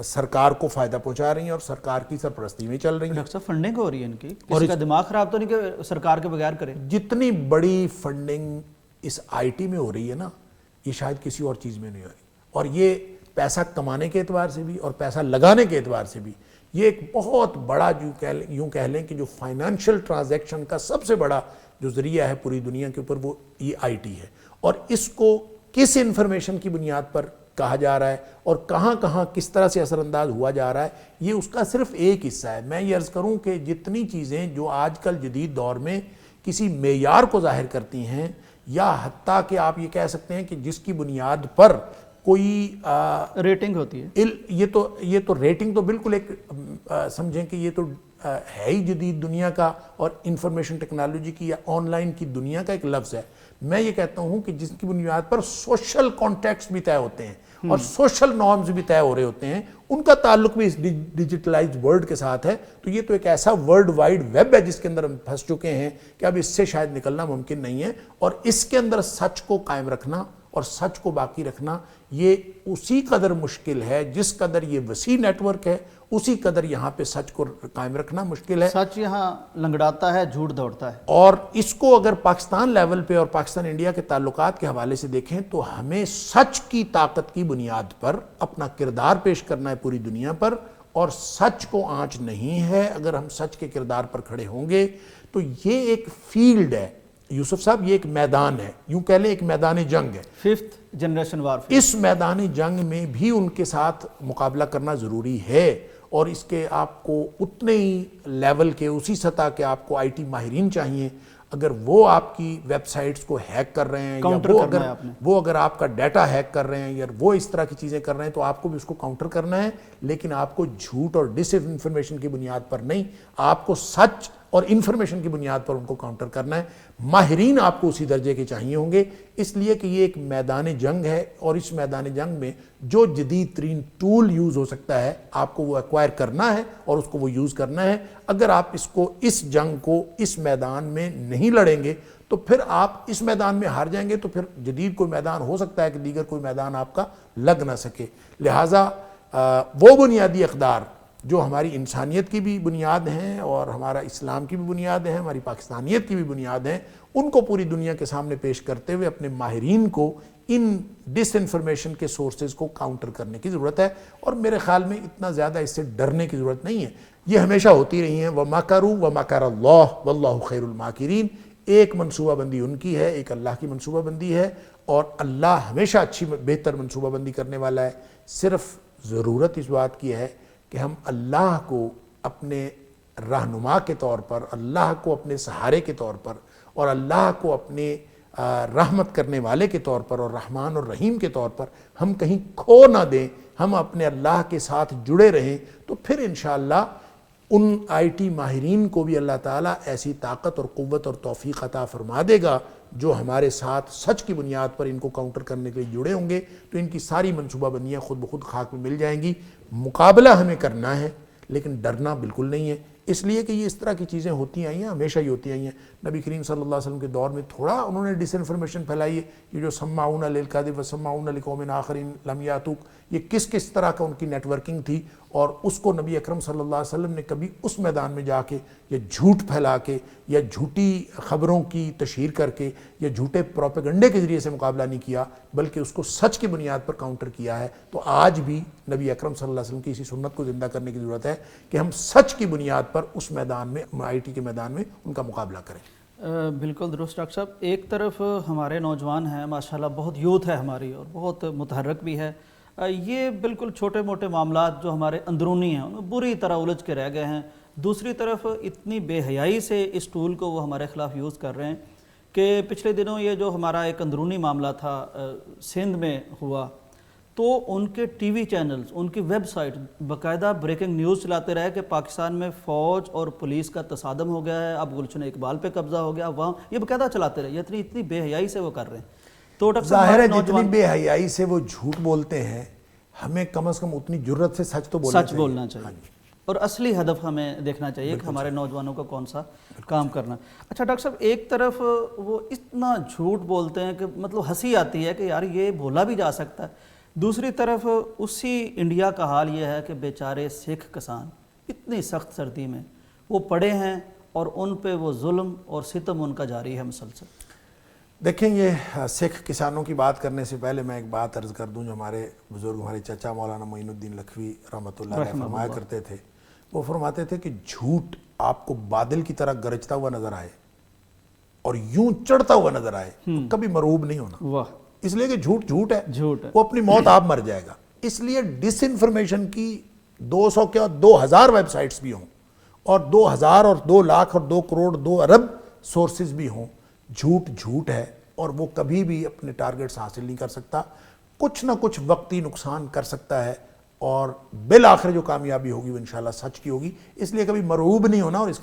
سرکار کو فائدہ پہنچا رہی ہیں اور سرکار کی سرپرستی میں چل رہی ہیں. ڈاکٹر صاحب فنڈنگ ہو رہی ہے ان کی، کسی کا دماغ خراب تو نہیں کہ سرکار کے بغیر کرے. جتنی بڑی فنڈنگ اس آئی ٹی میں ہو رہی ہے نا، یہ شاید کسی اور چیز میں نہیں ہو رہی. اور یہ پیسہ کمانے کے اعتبار سے بھی اور پیسہ لگانے کے اعتبار سے بھی یہ ایک بہت بڑا یوں کہہ لیں کہ جو فائنانشل ٹرانزیکشن کا سب سے بڑا جو ذریعہ ہے پوری دنیا کے اوپر وہ یہ آئی ٹی ہے. اور اس کو کس انفارمیشن کی بنیاد پر کہا جا رہا ہے اور کہاں کہاں کس طرح سے اثر انداز ہوا جا رہا ہے، یہ اس کا صرف ایک حصہ ہے. میں یہ عرض کروں کہ جتنی چیزیں جو آج کل جدید دور میں کسی معیار کو ظاہر کرتی ہیں، یا حتیٰ کہ آپ یہ کہہ سکتے ہیں کہ جس کی بنیاد پر کوئی ریٹنگ ہوتی ہے، یہ تو ریٹنگ تو بالکل ایک سمجھیں کہ یہ تو ہے ہی جدید دنیا کا اور انفارمیشن ٹیکنالوجی کی یا آن لائن کی دنیا کا ایک لفظ ہے. میں یہ کہتا ہوں کہ جس کی بنیاد پر سوشل کانٹیکٹس بھی طے ہوتے ہیں اور سوشل نارمز بھی طے ہو رہے ہوتے ہیں، ان کا تعلق بھی اس ڈیجیٹلائزڈ ورلڈ کے ساتھ ہے. تو یہ تو ایک ایسا ورلڈ وائڈ ویب ہے جس کے اندر ہم پھنس چکے ہیں کہ اب اس سے شاید نکلنا ممکن نہیں ہے. اور اس کے اندر سچ کو قائم رکھنا اور سچ کو باقی رکھنا یہ اسی قدر مشکل ہے جس قدر یہ وسیع نیٹ ورک ہے، اسی قدر یہاں پہ سچ کو قائم رکھنا مشکل ہے. سچ یہاں لنگڑاتا ہے، جھوٹ دوڑتا ہے. اور اس کو اگر پاکستان لیول پہ اور پاکستان انڈیا کے تعلقات کے حوالے سے دیکھیں تو ہمیں سچ کی طاقت کی بنیاد پر اپنا کردار پیش کرنا ہے پوری دنیا پر. اور سچ کو آنچ نہیں ہے. اگر ہم سچ کے کردار پر کھڑے ہوں گے تو یہ ایک فیلڈ ہے یوسف صاحب، یہ ایک میدان ہے، یوں کہہ لیں ایک میدان جنگ ہے، 5th جنریشن وار. اس میدان جنگ میں بھی ان کے ساتھ مقابلہ کرنا ضروری ہے. اور اس کے آپ کو اتنے ہی لیول کے اسی سطح کے آپ کو آئی ٹی ماہرین چاہیے. اگر وہ آپ کی ویب سائٹس کو ہیک کر رہے ہیں یا وہ اگر آپ کا ڈیٹا ہیک کر رہے ہیں یا وہ اس طرح کی چیزیں کر رہے ہیں تو آپ کو بھی اس کو کاؤنٹر کرنا ہے. لیکن آپ کو جھوٹ اور ڈس انفارمیشن کی بنیاد پر نہیں، آپ کو سچ اور انفارمیشن کی بنیاد پر ان کو کاؤنٹر کرنا ہے. ماہرین آپ کو اسی درجے کے چاہیے ہوں گے، اس لیے کہ یہ ایک میدان جنگ ہے. اور اس میدان جنگ میں جو جدید ترین ٹول یوز ہو سکتا ہے آپ کو وہ ایکوائر کرنا ہے اور اس کو وہ یوز کرنا ہے. اگر آپ اس جنگ کو اس میدان میں نہیں لڑیں گے تو پھر آپ اس میدان میں ہار جائیں گے. تو پھر جدید کوئی میدان ہو سکتا ہے کہ دیگر کوئی میدان آپ کا لگ نہ سکے. لہٰذا وہ بنیادی اقدار جو ہماری انسانیت کی بھی بنیاد ہیں اور ہمارا اسلام کی بھی بنیاد ہیں، ہماری پاکستانیت کی بھی بنیاد ہیں، ان کو پوری دنیا کے سامنے پیش کرتے ہوئے اپنے ماہرین کو ان ڈس انفارمیشن کے سورسز کو کاؤنٹر کرنے کی ضرورت ہے. اور میرے خیال میں اتنا زیادہ اس سے ڈرنے کی ضرورت نہیں ہے. یہ ہمیشہ ہوتی رہی ہیں. وَمَكَرُوا وَمَكَرَ اللَّهُ وَاللَّهُ خَيْرُ الْمَاكِرِينَ. ایک منصوبہ بندی ان کی ہے، ایک اللہ کی منصوبہ بندی ہے اور اللہ ہمیشہ بہتر منصوبہ بندی کرنے والا ہے. صرف ضرورت اس بات کی ہے کہ ہم اللہ کو اپنے رہنما کے طور پر، اللہ کو اپنے سہارے کے طور پر، اور اللہ کو اپنے رحمت کرنے والے کے طور پر، اور رحمان اور رحیم کے طور پر ہم کہیں کھو نہ دیں، ہم اپنے اللہ کے ساتھ جڑے رہیں، تو پھر انشاءاللہ ان آئی ٹی ماہرین کو بھی اللہ تعالیٰ ایسی طاقت اور قوت اور توفیق عطا فرما دے گا جو ہمارے ساتھ سچ کی بنیاد پر ان کو کاؤنٹر کرنے کے لیے جڑے ہوں گے، تو ان کی ساری منصوبہ بندیاں خود بخود خاک میں مل جائیں گی۔ مقابلہ ہمیں کرنا ہے لیکن ڈرنا بالکل نہیں ہے، اس لیے کہ یہ اس طرح کی چیزیں ہوتی آئی ہیں، ہمیشہ ہی ہوتی آئی ہیں۔ نبی کریم صلی اللہ علیہ وسلم کے دور میں تھوڑا انہوں نے ڈس انفارمیشن پھیلائی ہے، یہ جو سماعون للکذب وسماعون لقوم آخرین لم یاتوک، یہ کس طرح کا ان کی نیٹ ورکنگ تھی، اور اس کو نبی اکرم صلی اللہ علیہ وسلم نے کبھی اس میدان میں جا کے یا جھوٹ پھیلا کے یا جھوٹی خبروں کی تشہیر کر کے یا جھوٹے پروپیگنڈے کے ذریعے سے مقابلہ نہیں کیا، بلکہ اس کو سچ کی بنیاد پر کاؤنٹر کیا ہے۔ تو آج بھی نبی اکرم صلی اللہ علیہ وسلم کی اسی سنت کو زندہ کرنے کی ضرورت ہے کہ ہم سچ کی بنیاد پر اس میدان میں، آئی ٹی کے میدان میں ان کا مقابلہ کریں۔ بالکل درست ڈاکٹر صاحب، ایک طرف ہمارے نوجوان ہیں ماشاءاللہ، بہت یوتھ ہے ہماری اور بہت متحرک بھی ہے، یہ بالکل چھوٹے موٹے معاملات جو ہمارے اندرونی ہیں ان میں بری طرح الجھ کے رہ گئے ہیں۔ دوسری طرف اتنی بے حیائی سے اس ٹول کو وہ ہمارے خلاف یوز کر رہے ہیں کہ پچھلے دنوں یہ جو ہمارا ایک اندرونی معاملہ تھا سندھ میں ہوا، تو ان کے ٹی وی چینلز، ان کی ویب سائٹ باقاعدہ بریکنگ نیوز چلاتے رہے کہ پاکستان میں فوج اور پولیس کا تصادم ہو گیا ہے، اب گلشن اقبال پہ قبضہ ہو گیا، وہاں یہ باقاعدہ چلاتے رہے، اتنی بے حیائی سے وہ کر رہے ہیں۔ تو ظاہر ہے جتنی بے حیائی سے وہ جھوٹ بولتے ہیں، ہمیں کم از کم اتنی جرت سے سچ تو بولنا چاہیے، اور اصلی ہدف ہمیں دیکھنا چاہیے کہ ہمارے نوجوانوں کا کون سا کام کرنا۔ اچھا ڈاکٹر صاحب، ایک طرف وہ اتنا جھوٹ بولتے ہیں کہ مطلب ہنسی آتی ہے کہ یار یہ بولا بھی جا سکتا ہے، دوسری طرف اسی انڈیا کا حال یہ ہے کہ بیچارے سکھ کسان اتنی سخت سردی میں وہ پڑے ہیں اور ان پہ وہ ظلم اور ستم ان کا جاری ہے مسلسل۔ دیکھیں، یہ سکھ کسانوں کی بات کرنے سے پہلے میں ایک بات عرض کر دوں، جو ہمارے بزرگ، ہمارے چچا مولانا معین الدین لکھوی رحمۃ اللہ علیہ فرمایا کرتے تھے، وہ فرماتے تھے کہ جھوٹ آپ کو بادل کی طرح گرجتا ہوا نظر آئے اور یوں چڑھتا ہوا نظر آئے تو کبھی مروب نہیں ہونا، اس لیے کہ جھوٹ ہے، وہ اپنی موت آپ مر جائے گا۔ اس لیے ڈس انفارمیشن کی 200 کیا 2000 ویب سائٹس بھی ہوں، اور 2000 اور 2 لاکھ اور 2 کروڑ 2 ارب سورسز بھی ہوں، جھوٹ ہے اور وہ کبھی بھی اپنے ٹارگٹس حاصل نہیں کر سکتا، کچھ نہ کچھ وقتی نقصان کر سکتا ہے، اور بالآخر جو کامیابی ہوگی وہ انشاءاللہ سچ کی ہوگی۔ اس لیے کبھی مرعوب نہیں ہونا، اور اس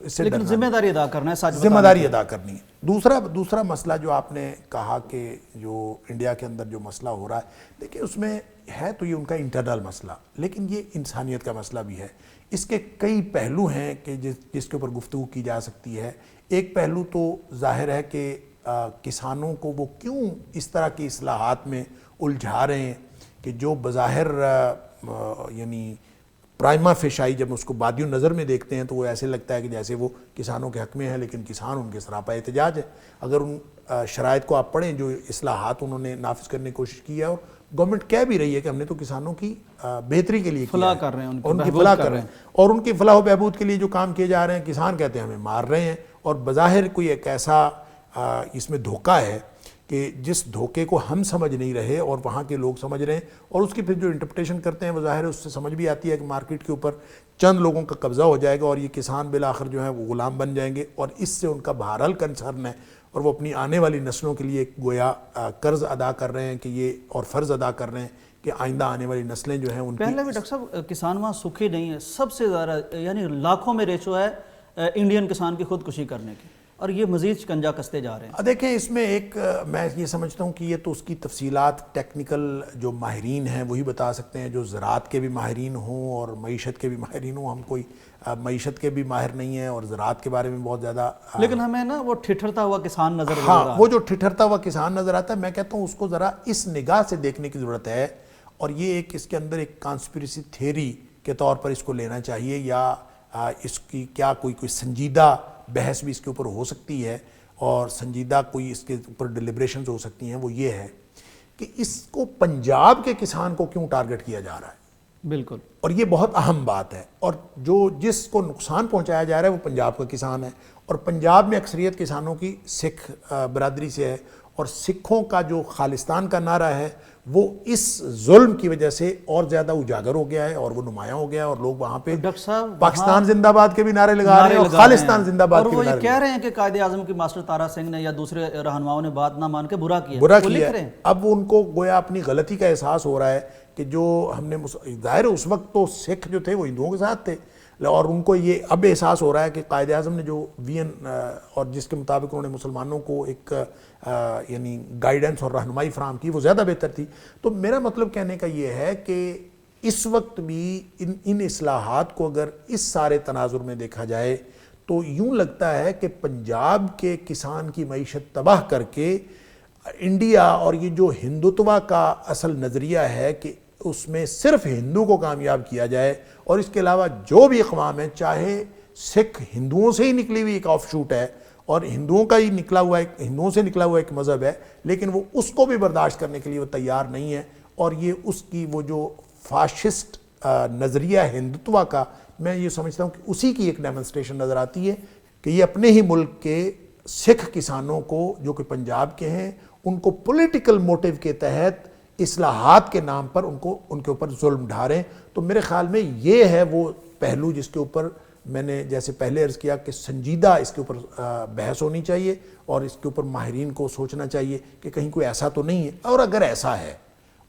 سے لیکن ذمہ داری ادا کرنا ہے، ذمہ داری ادا کرنی ہے۔ دوسرا مسئلہ جو آپ نے کہا کہ جو انڈیا کے اندر جو مسئلہ ہو رہا ہے، دیکھیں اس میں ہے تو یہ ان کا انٹرنل مسئلہ، لیکن یہ انسانیت کا مسئلہ بھی ہے۔ اس کے کئی پہلو ہیں کہ جس کے اوپر گفتگو کی جا سکتی ہے۔ ایک پہلو تو ظاہر ہے کہ کسانوں کو وہ کیوں اس طرح کی اصلاحات میں الجھا رہے ہیں کہ جو بظاہر یعنی پرائما فیشائی جب اس کو بادی نظر میں دیکھتے ہیں تو وہ ایسے لگتا ہے کہ جیسے وہ کسانوں کے حق میں ہے، لیکن کسان ان کے سراپا احتجاج ہے۔ اگر ان شرائط کو آپ پڑھیں جو اصلاحات انہوں نے نافذ کرنے کی کوشش کی ہے، اور گورنمنٹ کہہ بھی رہی ہے کہ ہم نے تو کسانوں کی بہتری کے لیے فلاح کر رہے ہیں، ان کی فلاح کر رہے ہیں، اور ان کی فلاح و بہبود کے لیے جو کام کیے جا رہے ہیں، کسان کہتے ہیں ہمیں مار رہے ہیں، اور بظاہر کوئی ایک ایسا اس میں دھوکہ ہے کہ جس دھوکے کو ہم سمجھ نہیں رہے اور وہاں کے لوگ سمجھ رہے ہیں، اور اس کی پھر جو انٹرپریٹیشن کرتے ہیں وہ ظاہر ہے اس سے سمجھ بھی آتی ہے کہ مارکیٹ کے اوپر چند لوگوں کا قبضہ ہو جائے گا اور یہ کسان بالآخر جو ہیں وہ غلام بن جائیں گے، اور اس سے ان کا بہرحال کنسرن ہے، اور وہ اپنی آنے والی نسلوں کے لیے گویا قرض ادا کر رہے ہیں کہ یہ، اور فرض ادا کر رہے ہیں کہ آئندہ آنے والی نسلیں جو ہیں ان کی۔ پہلے بھی ڈاکٹر صاحب کسان وہاں سکھی نہیں ہے، سب سے زیادہ یعنی لاکھوں میں ریشو ہے انڈین کسان کی خودکشی کرنے کی، اور یہ مزید شکنجہ کستے جا رہے ہیں۔ دیکھیں اس میں ایک میں یہ سمجھتا ہوں کہ یہ تو اس کی تفصیلات ٹیکنیکل جو ماہرین ہیں وہی بتا سکتے ہیں، جو زراعت کے بھی ماہرین ہوں اور معیشت کے بھی ماہرین ہوں۔ ہم کوئی معیشت کے بھی ماہر نہیں ہیں اور زراعت کے بارے میں بہت زیادہ، لیکن ہمیں نا وہ ٹھٹھرتا ہوا کسان نظر آتا ہے۔ ہاں، وہ جو ٹھٹھرتا ہوا کسان نظر آتا ہے، میں کہتا ہوں اس کو ذرا اس نگاہ سے دیکھنے کی ضرورت ہے، اور یہ ایک اس کے اندر ایک کانسپریسی تھیوری کے طور پر اس کو لینا چاہیے، یا اس کی کیا کوئی سنجیدہ بحث بھی اس کے اوپر ہو سکتی ہے، اور سنجیدہ کوئی اس کے اوپر ڈیلیبریشنز ہو سکتی ہیں۔ وہ یہ ہے کہ اس کو پنجاب کے کسان کو کیوں ٹارگٹ کیا جا رہا ہے، بالکل، اور یہ بہت اہم بات ہے، اور جس کو نقصان پہنچایا جا رہا ہے وہ پنجاب کا کسان ہے، اور پنجاب میں اکثریت کسانوں کی سکھ برادری سے ہے، اور سکھوں کا جو خالستان کا نعرہ ہے وہ اس ظلم کی وجہ سے اور زیادہ اجاگر ہو گیا ہے اور وہ نمایاں ہو گیا ہے، اور لوگ وہاں پہ ڈاکٹر صاحب پاکستان زندہ باد کے بھی نعرے لگا رہے ہیں اور خالستان زندہ باد اور کے وہ بھی یہ نعرے کہہ رہے ہیں کہ قائد اعظم کی ماسٹر تارا سنگھ نے یا دوسرے رہنماؤں نے بات نہ مان کے برا کیا وہ لکھ رہے ہیں۔ اب ان کو گویا اپنی غلطی کا احساس ہو رہا ہے کہ جو ہم نے ظاہر اس وقت تو سکھ جو تھے وہ ہندوؤں کے ساتھ تھے، اور ان کو یہ اب احساس ہو رہا ہے کہ قائد اعظم نے جو وین اور جس کے مطابق انہوں نے مسلمانوں کو ایک یعنی گائیڈنس اور رہنمائی فراہم کی وہ زیادہ بہتر تھی۔ تو میرا مطلب کہنے کا یہ ہے کہ اس وقت بھی ان اصلاحات کو اگر اس سارے تناظر میں دیکھا جائے تو یوں لگتا ہے کہ پنجاب کے کسان کی معیشت تباہ کر کے انڈیا اور یہ جو ہندوتوا کا اصل نظریہ ہے کہ اس میں صرف ہندو کو کامیاب کیا جائے اور اس کے علاوہ جو بھی اقوام ہیں، چاہے سکھ ہندوؤں سے ہی نکلی ہوئی ایک آف شوٹ ہے اور ہندوؤں سے نکلا ہوا ایک مذہب ہے، لیکن وہ اس کو بھی برداشت کرنے کے لیے وہ تیار نہیں ہے، اور یہ اس کی وہ جو فاشسٹ نظریہ ہے ہندوتوا کا، میں یہ سمجھتا ہوں کہ اسی کی ایک ڈیمنسٹریشن نظر آتی ہے کہ یہ اپنے ہی ملک کے سکھ کسانوں کو جو کہ پنجاب کے ہیں ان کو پولیٹیکل موٹیو کے تحت اصلاحات کے نام پر ان کے اوپر ظلم ڈھا رہے ہیں۔ تو میرے خیال میں یہ ہے وہ پہلو جس کے اوپر میں نے جیسے پہلے عرض کیا کہ سنجیدہ اس کے اوپر بحث ہونی چاہیے اور اس کے اوپر ماہرین کو سوچنا چاہیے کہ کہیں کوئی ایسا تو نہیں ہے، اور اگر ایسا ہے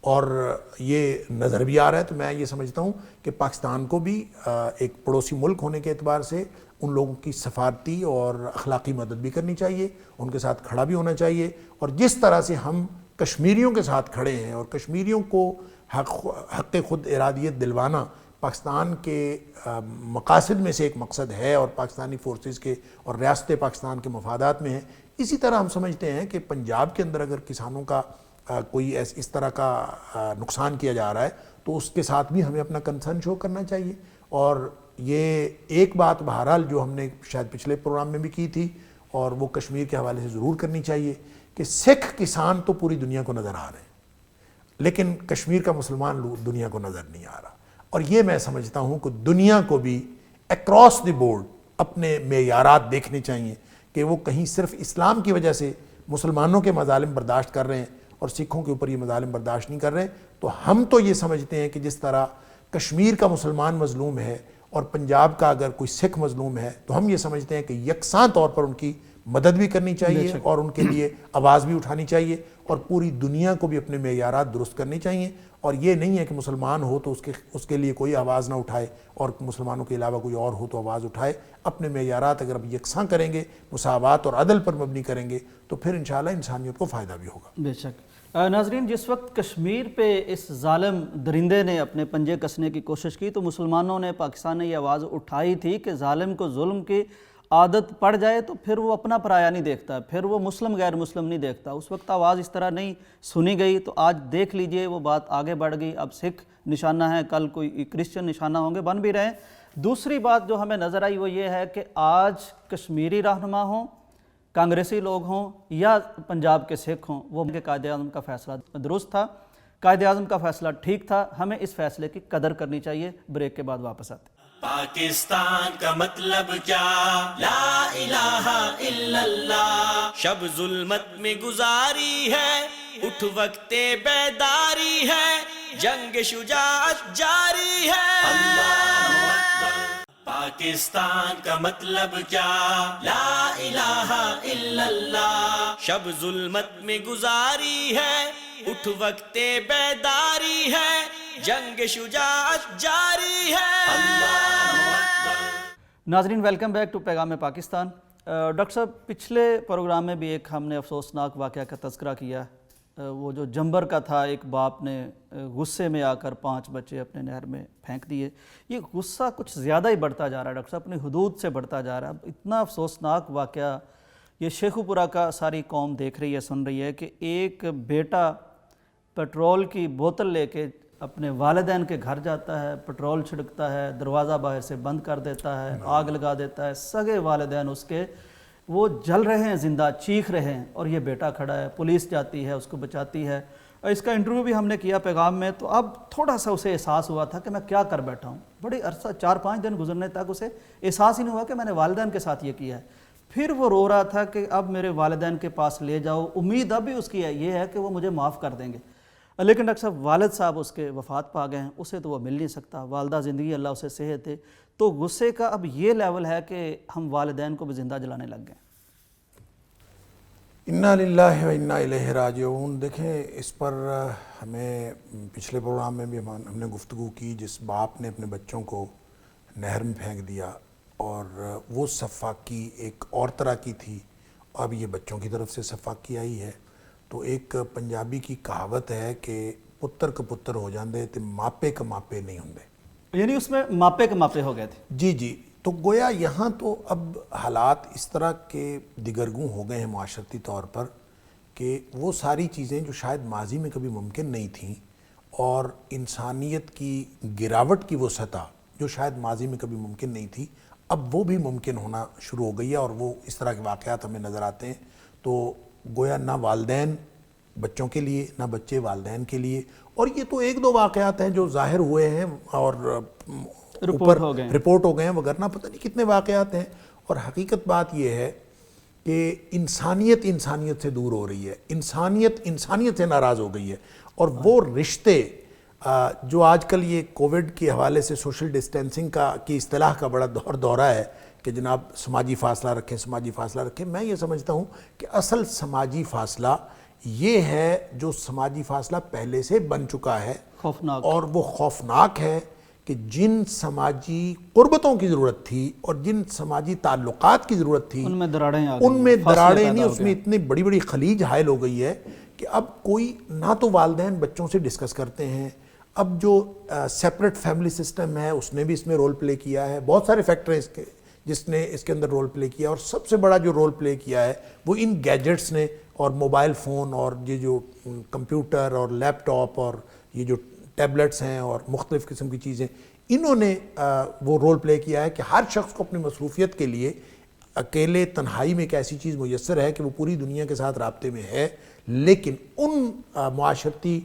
اور یہ نظر بھی آ رہا ہے تو میں یہ سمجھتا ہوں کہ پاکستان کو بھی ایک پڑوسی ملک ہونے کے اعتبار سے ان لوگوں کی سفارتی اور اخلاقی مدد بھی کرنی چاہیے، ان کے ساتھ کھڑا بھی ہونا چاہیے، اور جس طرح سے ہم کشمیریوں کے ساتھ کھڑے ہیں اور کشمیریوں کو حق خود ارادیت دلوانا پاکستان کے مقاصد میں سے ایک مقصد ہے اور پاکستانی فورسز کے اور ریاست پاکستان کے مفادات میں ہے، اسی طرح ہم سمجھتے ہیں کہ پنجاب کے اندر اگر کسانوں کا کوئی اس طرح کا نقصان کیا جا رہا ہے تو اس کے ساتھ بھی ہمیں اپنا کنسرن شو کرنا چاہیے۔ اور یہ ایک بات بہرحال جو ہم نے شاید پچھلے پروگرام میں بھی کی تھی اور وہ کشمیر کے حوالے سے ضرور کرنی چاہیے کہ سکھ کسان تو پوری دنیا کو نظر آ رہے ہیں لیکن کشمیر کا مسلمان دنیا کو نظر نہیں آ رہا، اور یہ میں سمجھتا ہوں کہ دنیا کو بھی اکراس دی بورڈ اپنے معیارات دیکھنے چاہیے کہ وہ کہیں صرف اسلام کی وجہ سے مسلمانوں کے مظالم برداشت کر رہے ہیں اور سکھوں کے اوپر یہ مظالم برداشت نہیں کر رہے۔ تو ہم تو یہ سمجھتے ہیں کہ جس طرح کشمیر کا مسلمان مظلوم ہے اور پنجاب کا اگر کوئی سکھ مظلوم ہے تو ہم یہ سمجھتے ہیں کہ یکساں طور پر ان کی مدد بھی کرنی چاہیے اور ان کے لیے آواز بھی اٹھانی چاہیے اور پوری دنیا کو بھی اپنے معیارات درست کرنے چاہیے، اور یہ نہیں ہے کہ مسلمان ہو تو اس کے لیے کوئی آواز نہ اٹھائے اور مسلمانوں کے علاوہ کوئی اور ہو تو آواز اٹھائے۔ اپنے معیارات اگر اب یکساں کریں گے، مساوات اور عدل پر مبنی کریں گے تو پھر انشاءاللہ انسانیت کو فائدہ بھی ہوگا۔ بے شک۔ ناظرین، جس وقت کشمیر پہ اس ظالم درندے نے اپنے پنجے کسنے کی کوشش کی تو مسلمانوں نے، پاکستان نے یہ آواز اٹھائی تھی کہ ظالم کو ظلم کی عادت پڑ جائے تو پھر وہ اپنا پرایا نہیں دیکھتا، پھر وہ مسلم غیر مسلم نہیں دیکھتا۔ اس وقت آواز اس طرح نہیں سنی گئی، تو آج دیکھ لیجئے وہ بات آگے بڑھ گئی، اب سکھ نشانہ ہیں، کل کوئی کرسچن نشانہ ہوں گے، بن بھی رہے ہیں۔ دوسری بات جو ہمیں نظر آئی وہ یہ ہے کہ آج کشمیری رہنما ہوں، کانگریسی لوگ ہوں یا پنجاب کے سکھ ہوں، وہ کہ قائد اعظم کا فیصلہ درست تھا، قائد اعظم کا فیصلہ ٹھیک تھا، ہمیں اس فیصلے کی قدر کرنی چاہیے۔ بریک کے بعد واپس آتے ہیں۔ پاکستان کا مطلب کیا؟ لا الہ الا اللہ۔ شب ظلمت میں گزاری ہے، اٹھ وقت بیداری ہے، جنگ شجاعت جاری ہے۔ اللہ اکبر۔ پاکستان کا مطلب کیا؟ لا الہ الا اللہ۔ شب ظلمت میں گزاری ہے، اٹھ وقت بیداری ہے، جنگ شجاعت جاری ہے۔ اللہ اکبر۔ ناظرین، ویلکم بیک ٹو پیغام پاکستان۔ ڈاکٹر صاحب، پچھلے پروگرام میں بھی ایک ہم نے افسوسناک واقعہ کا تذکرہ کیا، وہ جو جمبر کا تھا، ایک باپ نے غصے میں آ کر 5 بچے اپنے نہر میں پھینک دیے۔ یہ غصہ کچھ زیادہ ہی بڑھتا جا رہا ہے ڈاکٹر صاحب، اپنی حدود سے بڑھتا جا رہا ہے۔ اتنا افسوسناک واقعہ یہ شیخو پورہ کا ساری قوم دیکھ رہی ہے، سن رہی ہے کہ ایک بیٹا پیٹرول کی بوتل لے کے اپنے والدین کے گھر جاتا ہے، پیٹرول چھڑکتا ہے، دروازہ باہر سے بند کر دیتا ہے، آگ لگا دیتا ہے، سگے والدین اس کے وہ جل رہے ہیں، زندہ چیخ رہے ہیں، اور یہ بیٹا کھڑا ہے، پولیس جاتی ہے، اس کو بچاتی ہے۔ اس کا انٹرویو بھی ہم نے کیا پیغام میں، تو اب تھوڑا سا اسے احساس ہوا تھا کہ میں کیا کر بیٹھا ہوں۔ بڑی عرصہ 4-5 دن گزرنے تک اسے احساس ہی نہیں ہوا کہ میں نے والدین کے ساتھ یہ کیا ہے۔ پھر وہ رو رہا تھا کہ اب میرے والدین کے پاس لے جاؤ، امید اب بھی اس کی یہ ہے کہ وہ مجھے معاف کر دیں گے۔ لیکن ڈاکٹر صاحب والد صاحب اس کے وفات پا گئے ہیں، اسے تو وہ مل نہیں سکتا، والدہ زندگی اللہ اسے صحت دے، تو غصے کا اب یہ لیول ہے کہ ہم والدین کو بھی زندہ جلانے لگ گئے. انا للہ و انا الیہ راجعون. دیکھیں اس پر ہمیں پچھلے پروگرام میں بھی ہم نے گفتگو کی، جس باپ نے اپنے بچوں کو نہر میں پھینک دیا اور وہ سفاکی ایک اور طرح کی تھی، اب یہ بچوں کی طرف سے سفاکی آئی ہے. تو ایک پنجابی کی کہاوت ہے کہ پتر کا پتر ہو جاندے تے ماپے کا ماپے نہیں ہوندے، یعنی اس میں ماپے کے ماپے ہو گئے تھے. جی. تو گویا یہاں تو اب حالات اس طرح کے دگرگوں ہو گئے ہیں معاشرتی طور پر کہ وہ ساری چیزیں جو شاید ماضی میں کبھی ممکن نہیں تھیں، اور انسانیت کی گراوٹ کی وہ سطح جو شاید ماضی میں کبھی ممکن نہیں تھی، اب وہ بھی ممکن ہونا شروع ہو گئی ہے، اور وہ اس طرح کے واقعات ہمیں نظر آتے ہیں. تو گویا نہ والدین بچوں کے لیے، نہ بچے والدین کے لیے، اور یہ تو ایک دو واقعات ہیں جو ظاہر ہوئے ہیں اور رپورٹ ہو گئے ہیں، وگرنہ پتہ نہیں کتنے واقعات ہیں. اور حقیقت بات یہ ہے کہ انسانیت سے دور ہو رہی ہے، انسانیت سے ناراض ہو گئی ہے. اور وہ رشتے جو آج کل یہ کووڈ کے حوالے سے سوشل ڈسٹینسنگ کی اصطلاح کا بڑا دورہ ہے کہ جناب سماجی فاصلہ رکھیں. میں یہ سمجھتا ہوں کہ اصل سماجی فاصلہ یہ ہے جو سماجی فاصلہ پہلے سے بن چکا ہے، خوفناک، اور وہ خوفناک ہے کہ جن سماجی قربتوں کی ضرورت تھی اور جن سماجی تعلقات کی ضرورت تھی، ان میں دراڑیں آ گئی، ان میں دراڑیں نہیں، اس میں اتنی بڑی بڑی خلیج حائل ہو گئی ہے کہ اب کوئی نہ تو والدین بچوں سے ڈسکس کرتے ہیں. اب جو سیپریٹ فیملی سسٹم ہے اس نے بھی اس میں رول پلے کیا ہے. بہت سارے فیکٹر ہیں اس کے جس نے اس کے اندر رول پلے کیا، اور سب سے بڑا جو رول پلے کیا ہے وہ ان گیجٹس نے، اور موبائل فون اور یہ جو کمپیوٹر اور لیپ ٹاپ اور یہ جو ٹیبلٹس ہیں اور مختلف قسم کی چیزیں، انہوں نے وہ رول پلے کیا ہے کہ ہر شخص کو اپنی مصروفیت کے لیے اکیلے تنہائی میں ایک ایسی چیز میسر ہے کہ وہ پوری دنیا کے ساتھ رابطے میں ہے، لیکن ان معاشرتی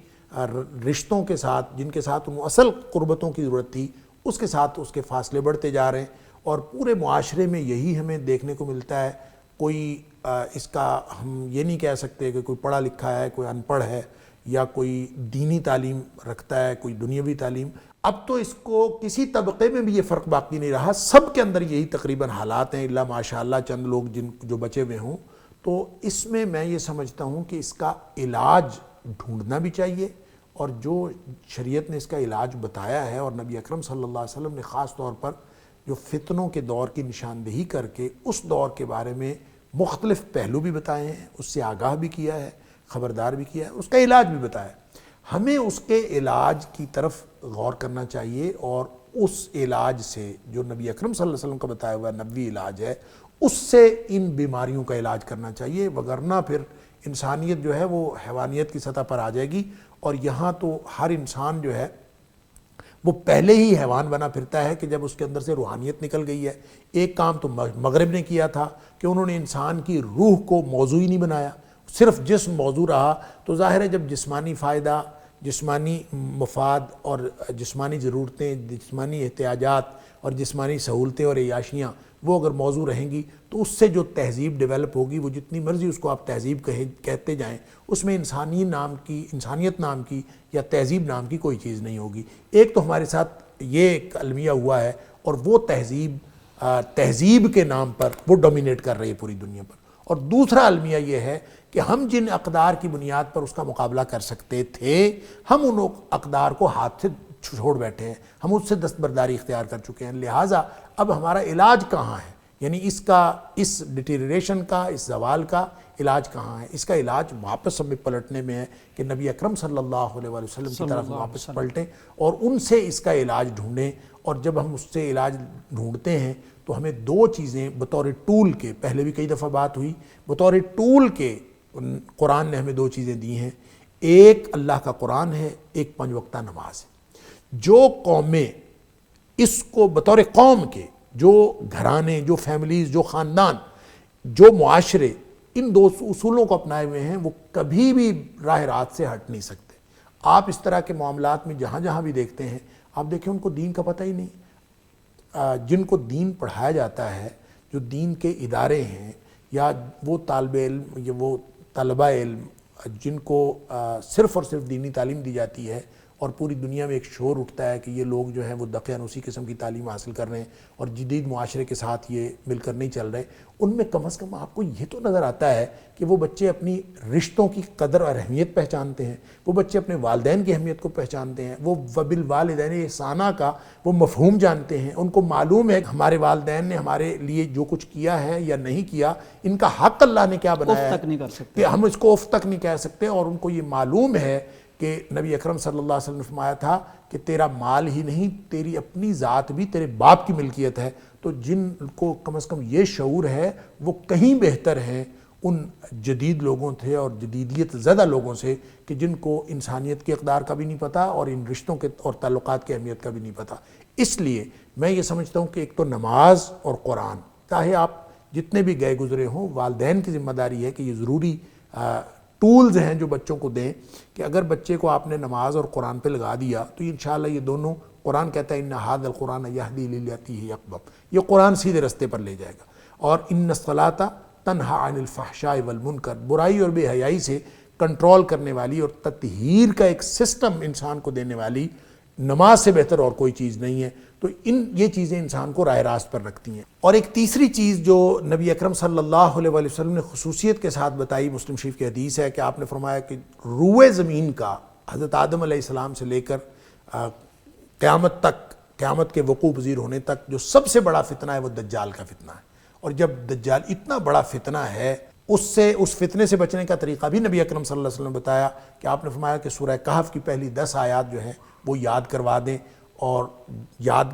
رشتوں کے ساتھ جن کے ساتھ ان اصل قربتوں کی ضرورت تھی اس کے ساتھ اس کے فاصلے بڑھتے جا رہے ہیں. اور پورے معاشرے میں یہی ہمیں دیکھنے کو ملتا ہے. کوئی اس کا ہم یہ نہیں کہہ سکتے کہ کوئی پڑھا لکھا ہے، کوئی ان پڑھ ہے، یا کوئی دینی تعلیم رکھتا ہے، کوئی دنیاوی تعلیم. اب تو اس کو کسی طبقے میں بھی یہ فرق باقی نہیں رہا، سب کے اندر یہی تقریباً حالات ہیں، الا ماشاءاللہ چند لوگ جو بچے ہوئے ہوں. تو اس میں یہ سمجھتا ہوں کہ اس کا علاج ڈھونڈنا بھی چاہیے، اور جو شریعت نے اس کا علاج بتایا ہے، اور نبی اکرم صلی اللہ علیہ وسلم نے خاص طور پر جو فتنوں کے دور کی نشاندہی کر کے اس دور کے بارے میں مختلف پہلو بھی بتائے ہیں، اس سے آگاہ بھی کیا ہے، خبردار بھی کیا ہے، اس کا علاج بھی بتایا. ہمیں اس کے علاج کی طرف غور کرنا چاہیے، اور اس علاج سے جو نبی اکرم صلی اللہ علیہ وسلم کا بتایا ہوا نبوی علاج ہے، اس سے ان بیماریوں کا علاج کرنا چاہیے. وگرنہ پھر انسانیت جو ہے وہ حیوانیت کی سطح پر آ جائے گی، اور یہاں تو ہر انسان جو ہے وہ پہلے ہی حیوان بنا پھرتا ہے کہ جب اس کے اندر سے روحانیت نکل گئی ہے. ایک کام تو مغرب نے کیا تھا کہ انہوں نے انسان کی روح کو موضوع ہی نہیں بنایا، صرف جسم موضوع رہا. تو ظاہر ہے جب جسمانی فائدہ، جسمانی مفاد اور جسمانی ضرورتیں، جسمانی احتیاجات اور جسمانی سہولتیں اور عیاشیاں وہ اگر موضوع رہیں گی تو اس سے جو تہذیب ڈیولپ ہوگی، وہ جتنی مرضی اس کو آپ تہذیب کہتے جائیں، اس میں انسانیت نام کی یا تہذیب نام کی کوئی چیز نہیں ہوگی. ایک تو ہمارے ساتھ یہ ایک المیہ ہوا ہے، اور وہ تہذیب کے نام پر وہ ڈومینیٹ کر رہی ہے پوری دنیا پر. اور دوسرا المیہ یہ ہے کہ ہم جن اقدار کی بنیاد پر اس کا مقابلہ کر سکتے تھے، ہم ان اقدار کو ہاتھ سے چھوڑ بیٹھے ہیں، ہم اس سے دستبرداری اختیار کر چکے ہیں. لہٰذا اب ہمارا علاج کہاں ہے؟ یعنی اس ڈیٹیریشن کا، اس زوال کا علاج کہاں ہے؟ اس کا علاج واپس ہمیں پلٹنے میں ہے کہ نبی اکرم صلی اللہ علیہ وسلم کی طرف واپس پلٹیں اور ان سے اس کا علاج ڈھونڈیں. اور جب ہم اس سے علاج ڈھونڈتے ہیں تو ہمیں دو چیزیں بطور ٹول کے، پہلے بھی کئی دفعہ بات ہوئی، بطور ٹول کے قرآن نے ہمیں دو چیزیں دی ہیں. ایک اللہ کا قرآن ہے، ایک 5 وقتہ نماز ہے. جو قومیں اس کو بطور قوم کے، جو گھرانے، جو فیملیز، جو خاندان، جو معاشرے ان دو اصولوں کو اپنائے ہوئے ہیں، وہ کبھی بھی راہ راست سے ہٹ نہیں سکتے. آپ اس طرح کے معاملات میں جہاں جہاں بھی دیکھتے ہیں، آپ دیکھیں ان کو دین کا پتہ ہی نہیں. جن کو دین پڑھایا جاتا ہے، جو دین کے ادارے ہیں، یا وہ طالب علم یا وہ طلبہ علم جن کو صرف اور صرف دینی تعلیم دی جاتی ہے اور پوری دنیا میں ایک شور اٹھتا ہے کہ یہ لوگ جو ہیں وہ دقیقاً اسی قسم کی تعلیم حاصل کر رہے ہیں اور جدید معاشرے کے ساتھ یہ مل کر نہیں چل رہے، ان میں کم از کم آپ کو یہ تو نظر آتا ہے کہ وہ بچے اپنی رشتوں کی قدر اور اہمیت پہچانتے ہیں، وہ بچے اپنے والدین کی اہمیت کو پہچانتے ہیں، وہ وبالوالدین احسانہ کا وہ مفہوم جانتے ہیں، ان کو معلوم ہے کہ ہمارے والدین نے ہمارے لیے جو کچھ کیا ہے یا نہیں کیا، ان کا حق اللہ نے کیا بنایا ہے تک نہیں کر سکتے کہ ہم اس کو اف تک نہیں کہہ سکتے، اور ان کو یہ معلوم ہے کہ نبی اکرم صلی اللہ علیہ وسلم نے فرمایا تھا کہ تیرا مال ہی نہیں، تیری اپنی ذات بھی تیرے باپ کی ملکیت ہے۔ تو جن کو کم از کم یہ شعور ہے وہ کہیں بہتر ہیں ان جدید لوگوں تھے اور جدیدیت زدہ لوگوں سے کہ جن کو انسانیت کی اقدار کا بھی نہیں پتہ اور ان رشتوں کے اور تعلقات کی اہمیت کا بھی نہیں پتہ۔ اس لیے میں یہ سمجھتا ہوں کہ ایک تو نماز اور قرآن، چاہے آپ جتنے بھی گئے گزرے ہوں، والدین کی ذمہ داری ہے کہ یہ ضروری ٹولز ہیں جو بچوں کو دیں کہ اگر بچے کو آپ نے نماز اور قرآن پہ لگا دیا تو انشاءاللہ یہ دونوں، قرآن کہتا ہے ان ھذا القرآن یہدی للتی ہی اقوم، یہ قرآن سیدھے رستے پر لے جائے گا، اور ان الصلاۃ تنہی عن الفحشاء والمنکر، برائی اور بے حیائی سے کنٹرول کرنے والی اور تطہیر کا ایک سسٹم انسان کو دینے والی نماز سے بہتر اور کوئی چیز نہیں ہے۔ تو یہ چیزیں انسان کو راہ راست پر رکھتی ہیں۔ اور ایک تیسری چیز جو نبی اکرم صلی اللہ علیہ وسلم نے خصوصیت کے ساتھ بتائی، مسلم شریف کی حدیث ہے کہ آپ نے فرمایا کہ روئے زمین کا حضرت آدم علیہ السلام سے لے کر قیامت تک، قیامت کے وقوع پذیر ہونے تک جو سب سے بڑا فتنہ ہے وہ دجال کا فتنہ ہے، اور جب دجال اتنا بڑا فتنہ ہے اس فتنے سے بچنے کا طریقہ بھی نبی اکرم صلی اللہ علیہ وسلم نے بتایا کہ آپ نے فرمایا کہ سورہ کہف کی پہلی 10 آیات جو ہیں وہ یاد کروا دیں، اور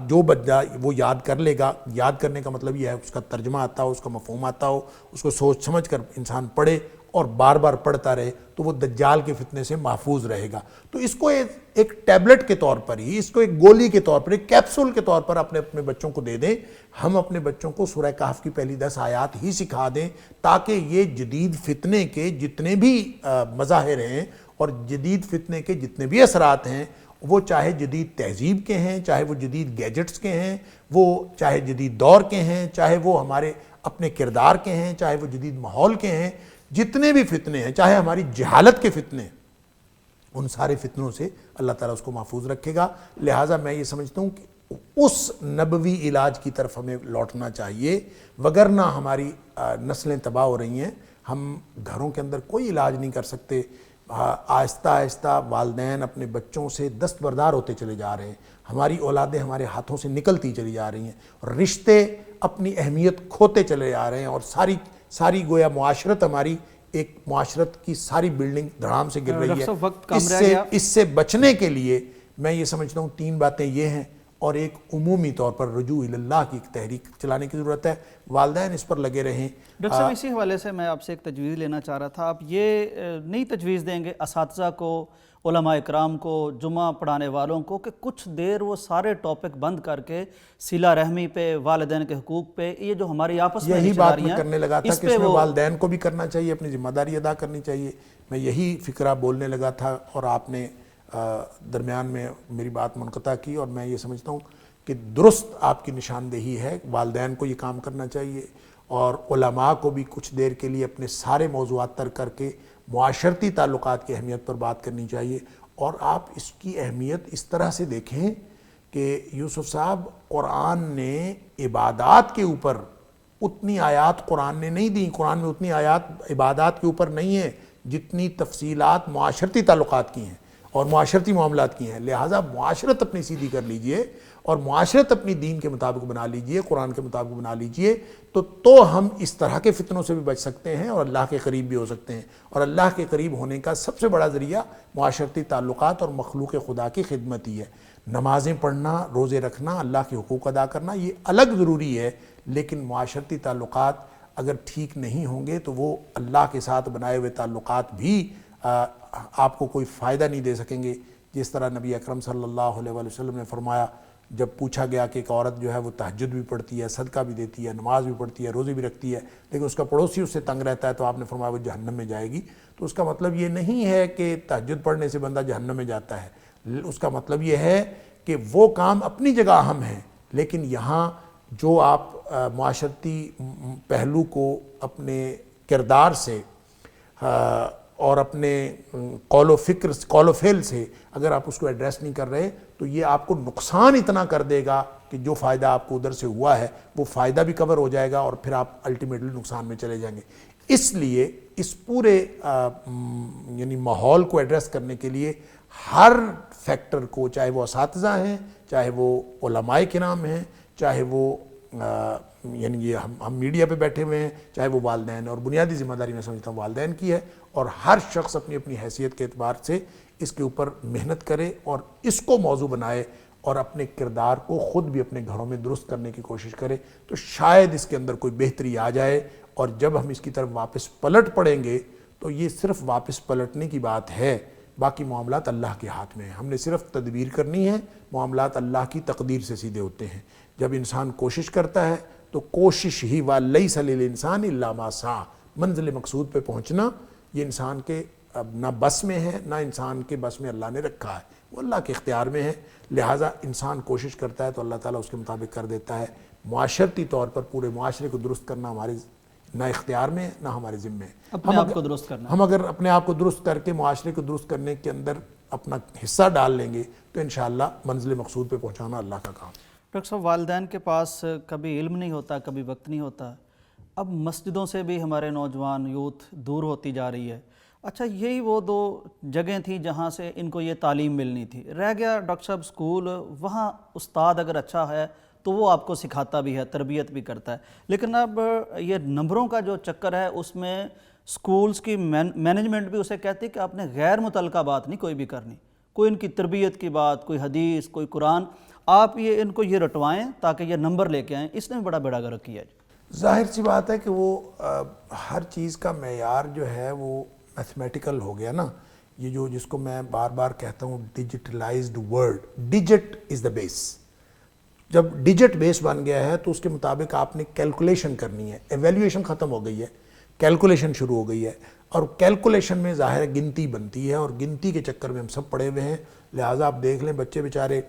جو بچہ وہ یاد کر لے گا، یاد کرنے کا مطلب یہ ہے اس کا ترجمہ آتا ہو، اس کا مفہوم آتا ہو، اس کو سوچ سمجھ کر انسان پڑھے اور بار بار پڑھتا رہے تو وہ دجال کے فتنے سے محفوظ رہے گا۔ تو اس کو ایک ٹیبلٹ کے طور پر ہی، اس کو ایک گولی کے طور پر، ایک کیپسول کے طور پر اپنے بچوں کو دے دیں۔ ہم اپنے بچوں کو سورہ کہف کی پہلی 10 آیات ہی سکھا دیں تاکہ یہ جدید فتنے کے جتنے بھی مظاہر ہیں اور جدید فتنے کے جتنے بھی اثرات ہیں، وہ چاہے جدید تہذیب کے ہیں، چاہے وہ جدید گیجٹس کے ہیں، وہ چاہے جدید دور کے ہیں، چاہے وہ ہمارے اپنے کردار کے ہیں، چاہے وہ جدید ماحول کے ہیں، جتنے بھی فتنے ہیں، چاہے ہماری جہالت کے فتنے، ان سارے فتنوں سے اللہ تعالیٰ اس کو محفوظ رکھے گا۔ لہٰذا میں یہ سمجھتا ہوں کہ اس نبوی علاج کی طرف ہمیں لوٹنا چاہیے، وگرنہ ہماری نسلیں تباہ ہو رہی ہیں۔ ہم گھروں کے اندر کوئی علاج نہیں کر سکتے، آہستہ آہستہ والدین اپنے بچوں سے دستبردار ہوتے چلے جا رہے ہیں، ہماری اولادیں ہمارے ہاتھوں سے نکلتی چلی جا رہی ہیں، اور رشتے اپنی اہمیت کھوتے چلے جا رہے ہیں، اور ساری گویا معاشرت ہماری ایک معاشرت کی ساری بلڈنگ دھڑام سے گر رہی ہے۔ اس سے بچنے کے لیے میں یہ سمجھتا ہوں 3 باتیں یہ ہیں، اور ایک عمومی طور پر رجوع اللہ کی ایک تحریک چلانے کی ضرورت ہے۔ والدین اس پر لگے رہیں۔ ڈاکٹر صاحب اسی حوالے سے میں آپ سے ایک تجویز لینا چاہ رہا تھا، آپ یہ نئی تجویز دیں گے اساتذہ کو، علماء اکرام کو، جمعہ پڑھانے والوں کو، کہ کچھ دیر وہ سارے ٹاپک بند کر کے صلہ رحمی پہ، والدین کے حقوق پہ، یہ جو ہماری آپس میں یہی بات میں کرنے لگا تھا کہ اس میں والدین کو بھی کرنا چاہیے، اپنی ذمہ داری ادا کرنی چاہیے۔ میں یہی فکرہ بولنے لگا تھا اور آپ نے درمیان میں میری بات منقطع کی، اور میں یہ سمجھتا ہوں کہ درست آپ کی نشاندہی ہے، والدین کو یہ کام کرنا چاہیے، اور علماء کو بھی کچھ دیر کے لیے اپنے سارے موضوعات ترک کر کے معاشرتی تعلقات کی اہمیت پر بات کرنی چاہیے۔ اور آپ اس کی اہمیت اس طرح سے دیکھیں کہ یوسف صاحب، قرآن نے عبادات کے اوپر اتنی آیات قرآن نے نہیں دیں، قرآن میں اتنی آیات عبادات کے اوپر نہیں ہیں جتنی تفصیلات معاشرتی تعلقات کی ہیں اور معاشرتی معاملات کی ہیں۔ لہٰذا معاشرت اپنی سیدھی کر لیجئے اور معاشرت اپنی دین کے مطابق بنا لیجئے، قرآن کے مطابق بنا لیجئے، تو ہم اس طرح کے فتنوں سے بھی بچ سکتے ہیں اور اللہ کے قریب بھی ہو سکتے ہیں۔ اور اللہ کے قریب ہونے کا سب سے بڑا ذریعہ معاشرتی تعلقات اور مخلوق خدا کی خدمت ہی ہے۔ نمازیں پڑھنا، روزے رکھنا، اللہ کے حقوق ادا کرنا، یہ الگ ضروری ہے، لیکن معاشرتی تعلقات اگر ٹھیک نہیں ہوں گے تو وہ اللہ کے ساتھ بنائے ہوئے تعلقات بھی آپ کو کوئی فائدہ نہیں دے سکیں گے۔ جس طرح نبی اکرم صلی اللہ علیہ وسلم نے فرمایا، جب پوچھا گیا کہ ایک عورت جو ہے وہ تہجد بھی پڑھتی ہے، صدقہ بھی دیتی ہے، نماز بھی پڑھتی ہے، روزے بھی رکھتی ہے، لیکن اس کا پڑوسی اس سے تنگ رہتا ہے، تو آپ نے فرمایا وہ جہنم میں جائے گی۔ تو اس کا مطلب یہ نہیں ہے کہ تہجد پڑھنے سے بندہ جہنم میں جاتا ہے، اس کا مطلب یہ ہے کہ وہ کام اپنی جگہ اہم ہیں، لیکن یہاں جو آپ معاشرتی پہلو کو اپنے کردار سے اور اپنے قول و فکر قول و فعل سے اگر آپ اس کو ایڈریس نہیں کر رہے تو یہ آپ کو نقصان اتنا کر دے گا کہ جو فائدہ آپ کو ادھر سے ہوا ہے وہ فائدہ بھی کور ہو جائے گا اور پھر آپ الٹیمیٹلی نقصان میں چلے جائیں گے. اس لیے اس پورے یعنی ماحول کو ایڈریس کرنے کے لیے ہر فیکٹر کو، چاہے وہ اساتذہ ہیں، چاہے وہ علماء کرام ہیں، چاہے وہ یعنی یہ ہم میڈیا پہ بیٹھے ہوئے ہیں، چاہے وہ والدین، اور بنیادی ذمہ داری میں سمجھتا ہوں والدین کی ہے، اور ہر شخص اپنی اپنی حیثیت کے اعتبار سے اس کے اوپر محنت کرے اور اس کو موضوع بنائے اور اپنے کردار کو خود بھی اپنے گھروں میں درست کرنے کی کوشش کرے، تو شاید اس کے اندر کوئی بہتری آ جائے. اور جب ہم اس کی طرف واپس پلٹ پڑیں گے تو یہ صرف واپس پلٹنے کی بات ہے، باقی معاملات اللہ کے ہاتھ میں ہیں. ہم نے صرف تدبیر کرنی ہے، معاملات اللہ کی تقدیر سے سیدھے ہوتے ہیں. جب انسان کوشش کرتا ہے تو کوشش ہی وَلَيْسَ لِلْإِنسَانِ إِلَّا مَا سَعَى، منزل مقصود پہ پہنچنا یہ انسان کے نہ بس میں ہے، نہ انسان کے بس میں اللہ نے رکھا ہے، وہ اللہ کے اختیار میں ہے. لہٰذا انسان کوشش کرتا ہے تو اللہ تعالیٰ اس کے مطابق کر دیتا ہے. معاشرتی طور پر پورے معاشرے کو درست کرنا ہمارے نہ اختیار میں ہے نہ ہمارے ذمے ہے. اپنے آپ کو درست کرنا. ہم اگر اپنے آپ کو درست کر کے معاشرے کو درست کرنے کے اندر اپنا حصہ ڈال لیں گے تو انشاءاللہ منزل مقصود پہ پہنچانا اللہ کا کام. ڈاکٹر صاحب، والدین کے پاس کبھی علم نہیں ہوتا، کبھی وقت نہیں ہوتا. اب مسجدوں سے بھی ہمارے نوجوان یوتھ دور ہوتی جا رہی ہے. اچھا، یہی وہ دو جگہیں تھیں جہاں سے ان کو یہ تعلیم ملنی تھی. رہ گیا ڈاکٹر صاحب اسکول، وہاں استاد اگر اچھا ہے تو وہ آپ کو سکھاتا بھی ہے، تربیت بھی کرتا ہے. لیکن اب یہ نمبروں کا جو چکر ہے اس میں سکولز کی مینجمنٹ بھی اسے کہتی ہے کہ آپ نے غیر متعلقہ بات نہیں کوئی بھی کرنی، کوئی ان کی تربیت کی بات، کوئی حدیث، کوئی قرآن، آپ یہ ان کو یہ رٹوائیں تاکہ یہ نمبر لے کے آئیں. اس نے بڑا بیڑا گرک کیا. ظاہر سی بات ہے کہ وہ ہر چیز کا معیار جو ہے وہ میتھمیٹیکل ہو گیا نا. یہ جو جس کو میں بار بار کہتا ہوں ڈیجیٹلائزڈ ورلڈ، ڈیجٹ از دا بیس. جب ڈیجٹ بیس بن گیا ہے تو اس کے مطابق آپ نے کیلکولیشن کرنی ہے. ایویلیویشن ختم ہو گئی ہے، کیلکولیشن شروع ہو گئی ہے، اور کیلکولیشن میں ظاہر گنتی بنتی ہے، اور گنتی کے چکر میں ہم سب پڑے ہوئے ہیں. لہٰذا آپ دیکھ لیں بچے بیچارے،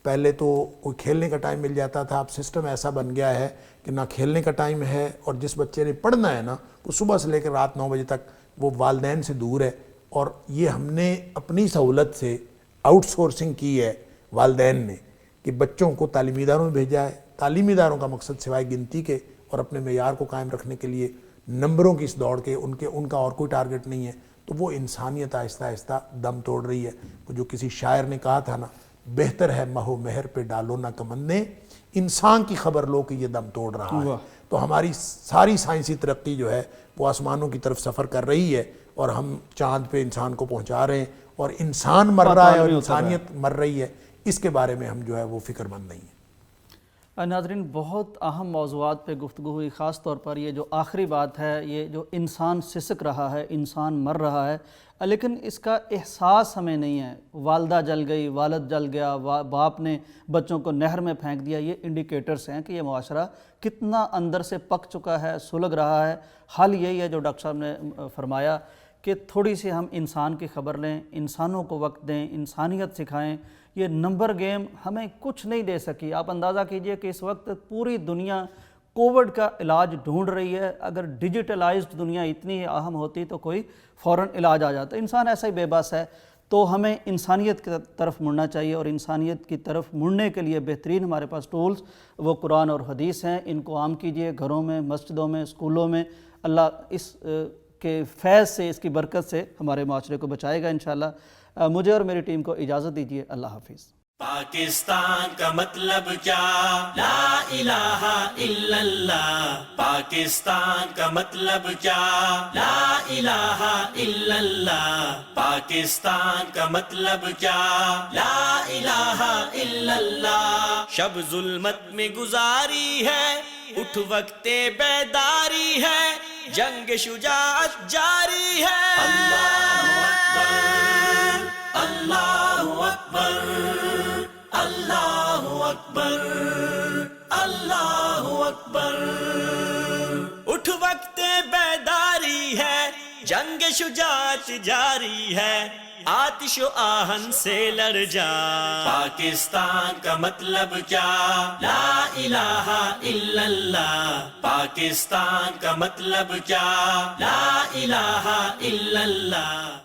پہلے تو کوئی کھیلنے کا ٹائم مل جاتا تھا، اب سسٹم ایسا بن گیا ہے کہ نہ کھیلنے کا ٹائم ہے، اور جس بچے نے پڑھنا ہے نا وہ صبح سے لے کر رات 9 بجے تک وہ والدین سے دور ہے. اور یہ ہم نے اپنی سہولت سے آؤٹ سورسنگ کی ہے والدین نے کہ بچوں کو تعلیمی اداروں میں بھیجا ہے. تعلیمی اداروں کا مقصد سوائے گنتی کے اور اپنے معیار کو قائم رکھنے کے لیے نمبروں کی اس دوڑ کے ان کا اور کوئی ٹارگٹ نہیں ہے. تو وہ انسانیت آہستہ آہستہ دم توڑ رہی ہے. وہ جو کسی شاعر نے کہا تھا نا، بہتر ہے مہو مہر پہ ڈالو نہ کمندیں، انسان کی خبر لو کہ یہ دم توڑ رہا ہے. تو ہماری ساری سائنسی ترقی جو ہے وہ آسمانوں کی طرف سفر کر رہی ہے، اور ہم چاند پہ انسان کو پہنچا رہے ہیں، اور انسان مر رہا ہے اور انسانیت مر رہی ہے. اس کے بارے میں ہم جو ہے وہ فکر مند نہیں ہیں. ناظرین، بہت اہم موضوعات پہ گفتگو ہوئی، خاص طور پر یہ جو آخری بات ہے، یہ جو انسان سسک رہا ہے، انسان مر رہا ہے، لیکن اس کا احساس ہمیں نہیں ہے. والدہ جل گئی، والد جل گیا، باپ نے بچوں کو نہر میں پھینک دیا. یہ انڈیکیٹرز ہیں کہ یہ معاشرہ کتنا اندر سے پک چکا ہے، سلگ رہا ہے. حل یہی ہے جو ڈاکٹر صاحب نے فرمایا کہ تھوڑی سی ہم انسان کی خبر لیں، انسانوں کو وقت دیں، انسانیت سکھائیں. یہ نمبر گیم ہمیں کچھ نہیں دے سکی. آپ اندازہ کیجئے کہ اس وقت پوری دنیا کووڈ کا علاج ڈھونڈ رہی ہے. اگر ڈیجیٹلائزڈ دنیا اتنی اہم ہوتی تو کوئی فوراً علاج آ جاتا. انسان ایسا ہی بے بس ہے. تو ہمیں انسانیت کی طرف مڑنا چاہیے، اور انسانیت کی طرف مڑنے کے لیے بہترین ہمارے پاس ٹولز وہ قرآن اور حدیث ہیں. ان کو عام کیجئے، گھروں میں، مسجدوں میں، اسکولوں میں. اللہ اس کے فیض سے، اس کی برکت سے ہمارے معاشرے کو بچائے گا انشاءاللہ. مجھے اور میری ٹیم کو اجازت دیجیے. اللہ حافظ. پاکستان کا مطلب کیا؟ لا الہ الا اللہ. پاکستان کا مطلب کیا؟ لا الہ الا اللہ. پاکستان کا مطلب کیا؟ لا الہ الا اللہ. شب ظلمت میں گزاری ہے، اٹھ وقت بیداری ہے، جنگ شجاعت جاری ہے. اللہ اکبر، اللہ اکبر، اللہ اکبر، اللہ اکبر. اٹھ وقت بیداری ہے، جنگ شجاعت جاری ہے، آتش و آہن سے لڑ جا۔ پاکستان کا مطلب کیا؟ لا الہ الا اللہ۔ پاکستان کا مطلب کیا؟ لا الہ الا اللہ۔